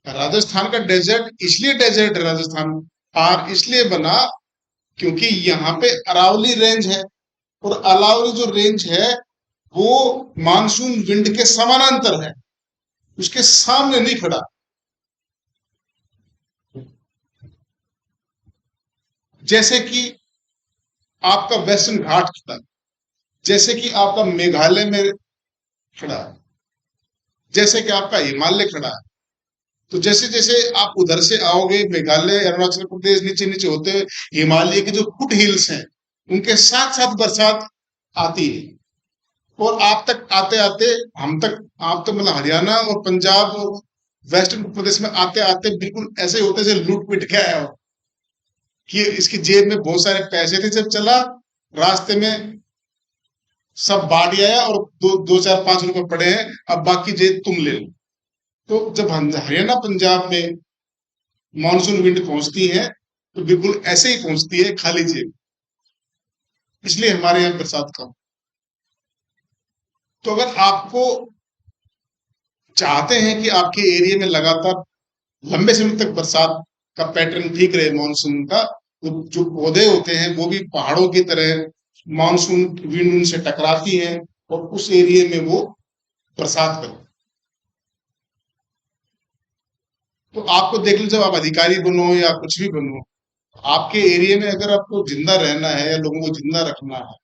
A: राजस्थान का डेजर्ट इसलिए डेजर्ट राजस्थान और इसलिए बना क्योंकि यहाँ पे अरावली रेंज है, और अरावली जो रेंज है वो मानसून विंड के समानांतर है, उसके सामने नहीं खड़ा। जैसे कि आपका वेस्टर्न घाट खड़ा, जैसे कि आपका मेघालय में खड़ा, जैसे कि आपका हिमालय खड़ा है। तो जैसे जैसे आप उधर से आओगे, मेघालय, अरुणाचल प्रदेश, नीचे नीचे होते हुए हिमालय के जो फुट हिल्स हैं, उनके साथ साथ बरसात आती है, और आप तक आते आते, हम तक, आप तो मतलब हरियाणा और पंजाब और वेस्टर्न प्रदेश में आते आते बिल्कुल ऐसे होते जैसे लूट पिट के आया हो, कि इसकी जेब में बहुत सारे पैसे थे जब चला, रास्ते में सब बाढ़ आया और दो चार 5 रुपए पड़े हैं, अब बाकी जेब तुम ले लो। तो जब हरियाणा पंजाब में मानसून विंड पहुंचती है तो बिल्कुल ऐसे ही पहुंचती है, खाली जेब। इसलिए हमारे यहाँ बरसात कम। तो अगर आपको चाहते हैं कि आपके एरिया में लगातार लंबे समय तक बरसात का पैटर्न ठीक रहे, मानसून का, तो जो पौधे होते हैं वो भी पहाड़ों की तरह मानसून विंड उनसे टकराती है और उस एरिया में वो बरसात करते। तो आपको देख लो, जब आप अधिकारी बनो या कुछ भी बनो, आपके एरिया में अगर आपको जिंदा रहना है या लोगों को जिंदा रखना है,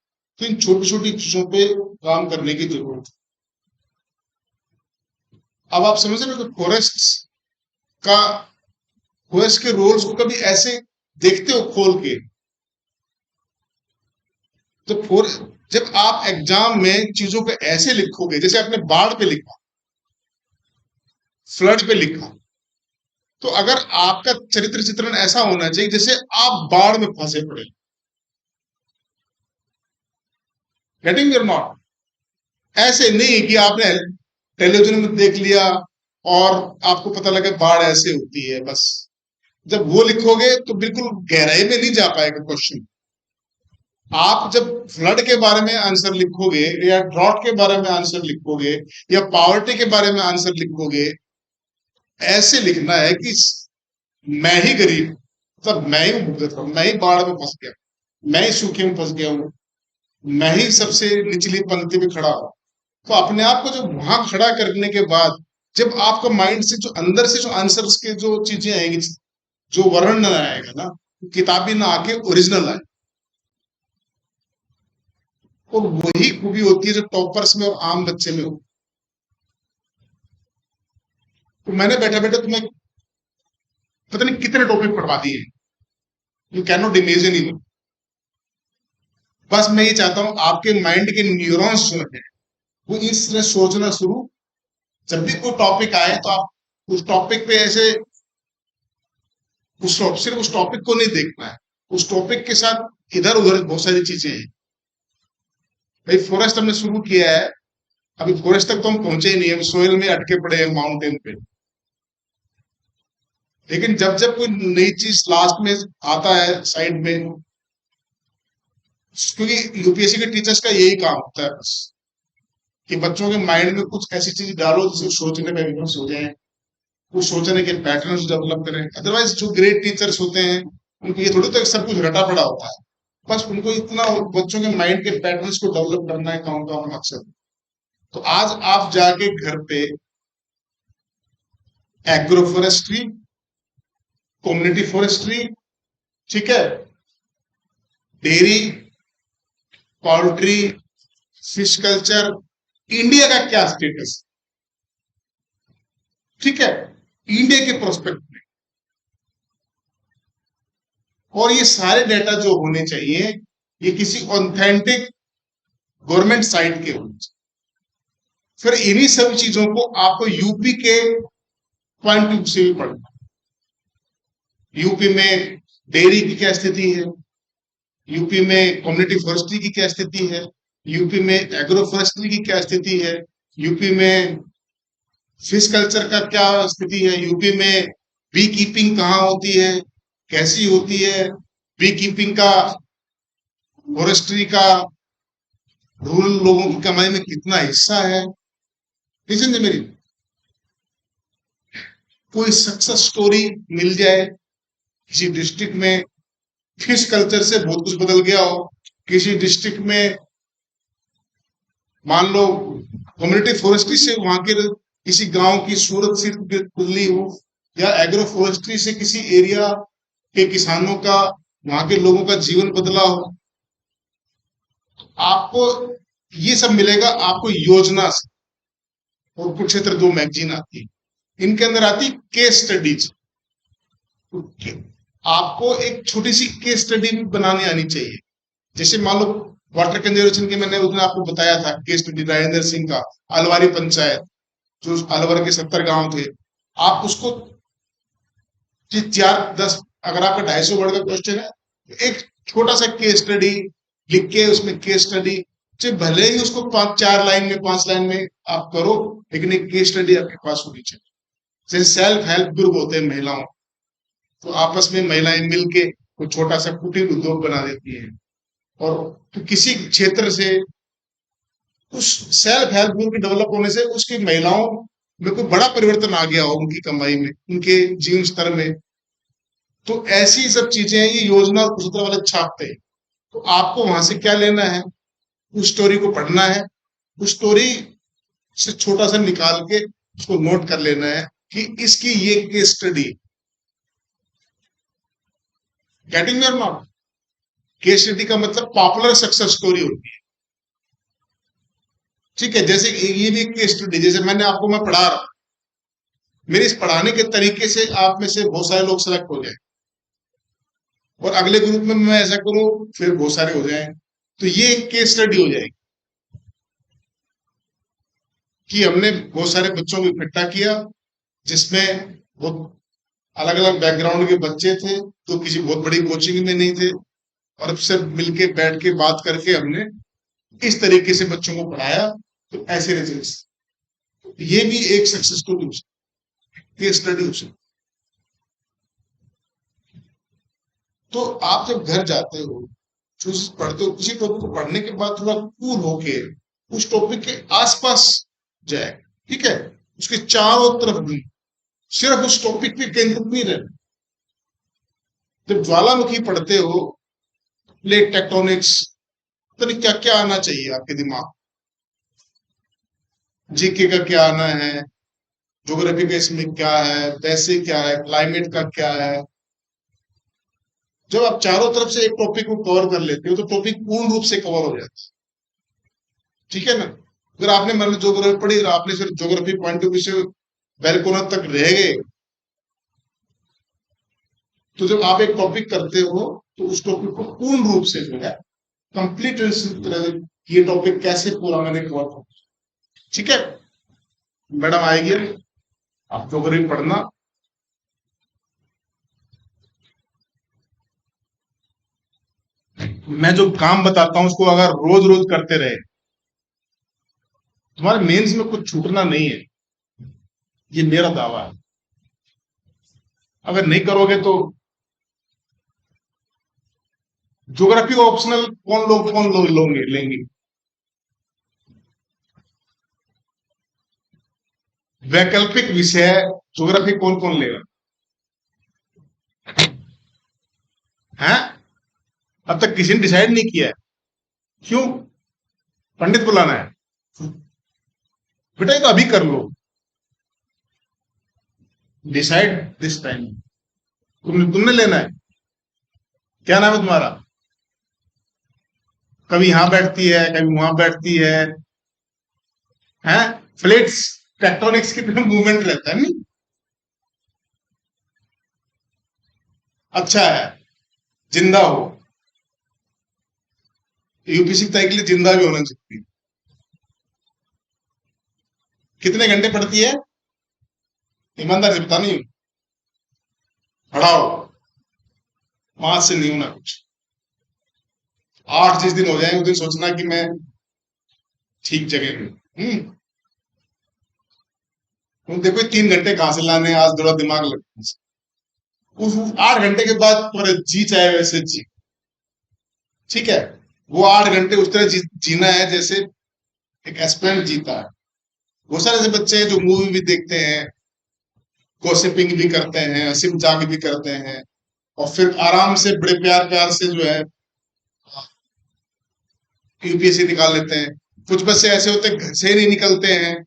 A: तो इन छोटी छोटी चीजों पे काम करने की जरूरत है। अब आप समझ रहे हो कि का फॉरेस्ट के रोल्स को कभी ऐसे देखते हो खोल के? तो जब आप एग्जाम में चीजों को ऐसे लिखोगे, जैसे आपने बाढ़ पे लिखा, फ्लड पे लिखा, तो अगर आपका चरित्र चित्रण ऐसा होना चाहिए जैसे आप बाढ़ में फंसे पड़े। Getting your not? ऐसे नहीं कि आपने टेलीविजन में देख लिया और आपको पता लगा बाढ़ ऐसे होती है, बस। जब वो लिखोगे तो बिल्कुल गहराई में नहीं जा पाएगा क्वेश्चन। आप जब फ्लड के बारे में आंसर लिखोगे या ड्रॉट के बारे में आंसर लिखोगे या पॉवर्टी के बारे में आंसर लिखोगे, ऐसे लिखना है कि मैं ही गरीब, मतलब मैं ही भुगत रहा हूँ, मैं ही बाढ़ में फंस गया, मैं ही सूखे में फंस गया हूँ, मैं ही सबसे निचली पंक्ति में खड़ा हूँ। तो अपने आप को जब वहां खड़ा करने के बाद, जब आपका माइंड से जो अंदर से जो आंसर्स के जो चीजें आएंगी, जो वर्णन आएगा ना, किताबी ना आके ओरिजिनल आए। और वही खूबी होती है जो टॉपर्स में और आम बच्चे में हो। तो मैंने बैठा बैठा तुम्हें पता नहीं कितने टॉपिक पढ़वा दिए, you can not imagine even. बस मैं ये चाहता हूं आपके माइंड के न्यूरॉन्स जो है वो इस तरह सोचना शुरू, जब भी कोई टॉपिक आए तो आप उस टॉपिक पे ऐसे सिर्फ उस टॉपिक को नहीं देखना है, उस टॉपिक के साथ इधर उधर बहुत सारी चीजें हैं। भाई फॉरेस्ट हमने शुरू किया है, अभी फॉरेस्ट तक तो हम पहुंचे ही नहीं, हम सोयल में अटके पड़े हैं माउंटेन पे। लेकिन जब जब कोई नई चीज लास्ट में आता है साइड में, क्योंकि यूपीएससी के टीचर्स का यही काम होता है बस, कि बच्चों के माइंड में कुछ ऐसी चीज डालो जिसे सोचने में विवश हो जाए, कुछ सोचने के पैटर्न डेवलप करें। अदरवाइज जो ग्रेट टीचर्स होते हैं उनको ये थोड़ी तो सब कुछ रटा पड़ा होता है, बस उनको इतना बच्चों के माइंड के पैटर्न्स को डेवलप करना है, काम का मकसद। तो आज आप जाके घर पे एग्रो फॉरेस्ट्री, कम्युनिटी फॉरेस्ट्री, ठीक है, dairy, poultry, fish culture, India का क्या स्टेटस, ठीक है, इंडिया के प्रोस्पेक्ट में। और ये सारे डेटा जो होने चाहिए ये किसी ऑथेंटिक गवर्नमेंट साइट के होने चाहिए। फिर इन्हीं सब चीजों को आपको यूपी के पॉइंट ऑफ व्यू से भी पढ़ना। यूपी में डेयरी की क्या स्थिति है, यूपी में कम्युनिटी फॉरेस्ट्री की क्या स्थिति है, यूपी में एग्रो फॉरेस्ट्री की क्या स्थिति है, यूपी में फिश कल्चर का क्या स्थिति है, यूपी में बी कीपिंग कहाँ होती है, कैसी होती है, बी कीपिंग का, फॉरेस्ट्री का रूरल लोगों की कमाई में कितना हिस्सा है। समझे मेरी? कोई सक्सेस स्टोरी मिल जाए किसी डिस्ट्रिक्ट में, फिश कल्चर से बहुत कुछ बदल गया हो, किसी डिस्ट्रिक्ट में मान लो कम्युनिटी फॉरेस्ट्री से वहां के किसी गांव की सूरत सिर्फ बदली हो, या एग्रो फॉरेस्ट्री से किसी एरिया के किसानों का, वहां के लोगों का जीवन बदला हो, आपको ये सब मिलेगा आपको योजना से। और कुरुक्षेत्र 2 मैगजीन आती है, इनके अंदर आती केस स्टडीज। आपको एक छोटी सी केस स्टडी भी बनानी आनी चाहिए। जैसे मान लो वाटर कंजर्वेशन के मैंने उसने आपको बताया था केस स्टडी राजेंद्र सिंह का, अलवारी पंचायत, जो अलवर के 70 गांव थे। आप उसको 4-10, अगर आपका 250 वर्ड का क्वेश्चन है तो एक छोटा सा केस स्टडी लिख के उसमें केस स्टडी, चाहे भले ही उसको 5-4 लाइन में 5 लाइन में आप करो, लेकिन एक केस स्टडी आपके पास होनी चाहिए। जैसे सेल्फ हेल्प ग्रुप होते हैं महिलाओं, तो आपस में महिलाएं मिलके कोई छोटा सा कुटीर उद्योग बना देती हैं, और तो किसी क्षेत्र से उस सेल्फ हेल्प ग्रुप के डेवलप होने से उसकी महिलाओं में कोई बड़ा परिवर्तन आ गया हो, उनकी कमाई में, उनके जीवन स्तर में। तो ऐसी सब चीजें ये योजना और कुशलता वाले छापते हैं। तो आपको वहां से क्या लेना है, उस स्टोरी को पढ़ना है, उस स्टोरी से छोटा सा निकाल के उसको नोट कर लेना है कि इसकी ये case study. Getting your not? Case study का मतलब पॉपुलर सक्सेस स्टोरी होती है, ठीक है। जैसे ये भी केस स्टडी, जैसे मैं पढ़ा रहा हूं, मेरे इस पढ़ाने के तरीके से आप में से बहुत सारे लोग सेलेक्ट हो जाए, और अगले ग्रुप में मैं ऐसा करूं फिर बहुत सारे हो जाए, तो ये एक केस स्टडी हो जाएगी कि हमने बहुत सारे बच्चों को इकट्ठा किया, जिसमें बहुत अलग अलग बैकग्राउंड के बच्चे थे, तो किसी बहुत बड़ी कोचिंग में नहीं थे, और सब मिलके बैठ के बात करके हमने इस तरीके से बच्चों को पढ़ाया, तो ऐसे रिजल्ट। ये भी एक सक्सेस स्टोरी हो सकती, केस स्टडी हो सकती। तो आप जब घर जाते हो, चूज पढ़ते हो, किसी टॉपिक को पढ़ने के बाद थोड़ा कूल होके उस टॉपिक के आसपास जाए, ठीक है, उसके चारों तरफ भी, सिर्फ उस टॉपिक पे केंद्रित नहीं रहना। जब ज्वालामुखी पढ़ते हो, प्लेट टेक्टोनिक्स, तो क्या क्या आना चाहिए आपके दिमाग? जीके का क्या आना है, ज्योग्राफी का इसमें क्या है, वैसे क्या है, क्लाइमेट का क्या है। जब आप चारों तरफ से एक टॉपिक को कवर कर लेते हो तो टॉपिक पूर्ण रूप से कवर हो जाता है। ठीक है ना? अगर आपने मान लो ज्योग्राफी पढ़ी और आपने सिर्फ ज्योग्राफी पॉइंट ऑफ व्यू से बैलकोना तक रह गए, तो जब आप एक टॉपिक करते हो तो उस टॉपिक को पूर्ण रूप से जो है कंप्लीट ये टॉपिक कैसे पूरा मैंने कवर किया। ठीक है, मैडम आएगी, आप ज्योग्राफी पढ़ना। मैं जो काम बताता हूं उसको अगर रोज रोज करते रहे, तुम्हारे मेंस में कुछ छूटना नहीं है, ये मेरा दावा है। अगर नहीं करोगे तो ज्योग्राफी ऑप्शनल कौन लोग लेंगे? वैकल्पिक विषय ज्योग्राफी कौन कौन लेगा? हैं? अब तक किसी ने डिसाइड नहीं किया है। क्यों? पंडित बुलाना है? बेटा ये तो अभी कर लो, डिसाइड दिस टाइम। तुमने लेना है। क्या नाम है तुम्हारा? कभी यहां बैठती है, कभी वहां बैठती है, हैं? प्लेट्स टेक्टोनिक्स की तरह मूवमेंट रहता है नहीं? अच्छा है, जिंदा हो। यूपीसी तय के लिए जिंदा भी होना चाहिए। कितने घंटे पढ़ती है? ईमानदार से बता, नहीं पढ़ाओ, 5 से नहीं होना कुछ। 8 जिस दिन हो जाएंगे उस दिन सोचना कि मैं ठीक जगह पे हूँ। देखो 3 घंटे कहां से लाने, आज थोड़ा दिमाग लगता है। उस 8 घंटे के बाद तुम्हारे जी चाहे वैसे जी। ठीक है, वो 8 घंटे उस तरह जीना है जैसे एक एस्पिरेंट जीता है। बहुत सारे ऐसे बच्चे हैं जो मूवी भी देखते हैं, गॉसिपिंग भी करते हैं, हंसी मजाक भी करते हैं, और फिर आराम से बड़े प्यार प्यार से जो है यूपीएससी निकाल लेते हैं। कुछ बच्चे ऐसे होते हैं घर से ही नहीं निकलते हैं।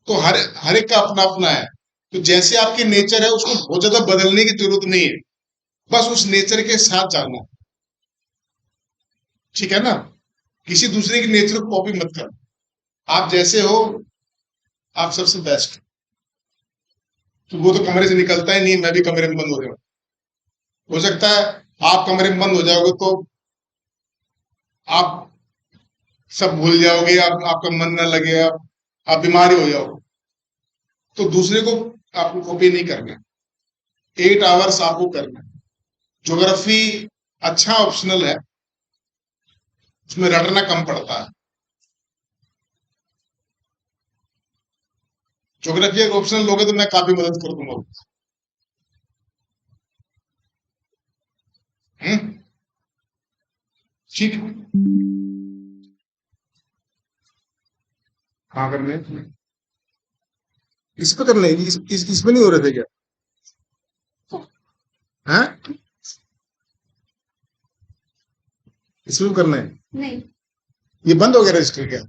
A: तो हर हर एक का अपना अपना है। तो जैसे आपके नेचर है उसको बहुत ज्यादा बदलने की जरूरत नहीं है, बस उस नेचर के साथ जाना है। ठीक है ना? किसी दूसरे की नेचर को कॉपी मत करो। आप जैसे हो आप सबसे बेस्ट। तो वो तो कमरे से निकलता ही नहीं, मैं भी कमरे में बंद हो जाऊं। हो सकता है आप कमरे में बंद हो जाओगे तो आप सब भूल जाओगे, आपका मन ना लगेगा, आप बीमारी हो जाओगे। तो दूसरे को आपको कॉपी नहीं करना, 8 आवर्स आपको करना। ज्योग्राफी अच्छा ऑप्शनल है, उसमें रटना कम पड़ता है। ज्योग्राफी अगर ऑप्शनल लोगे तो मैं काफी मदद कर दूंगा। ठीक है, हाँ करने इस पे करने इसमें नहीं हो रहे थे क्या? हैं? इसमें करना है? नहीं, ये बंद हो गया रजिस्टर क्या?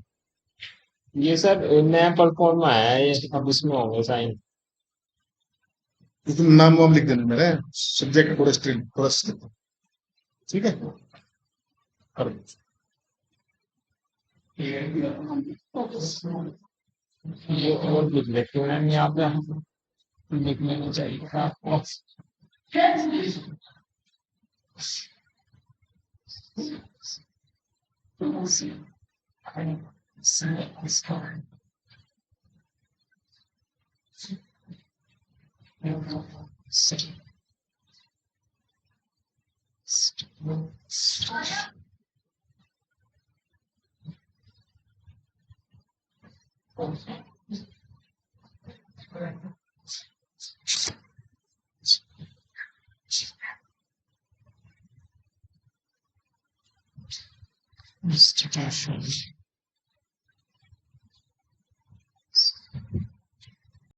B: ये सर नया प्लेटफॉर्म आया है, ये अब इसमें होंगे साइन।
A: इसमें नाम वाम लिख देना मेरा, सब्जेक्ट थोड़ा स्ट्रीम थोड़ा ठीक है, कर।
B: ये और लिख लेते हैं मैम यहाँ पे, लिखने में चाहिए था आपको। Institution.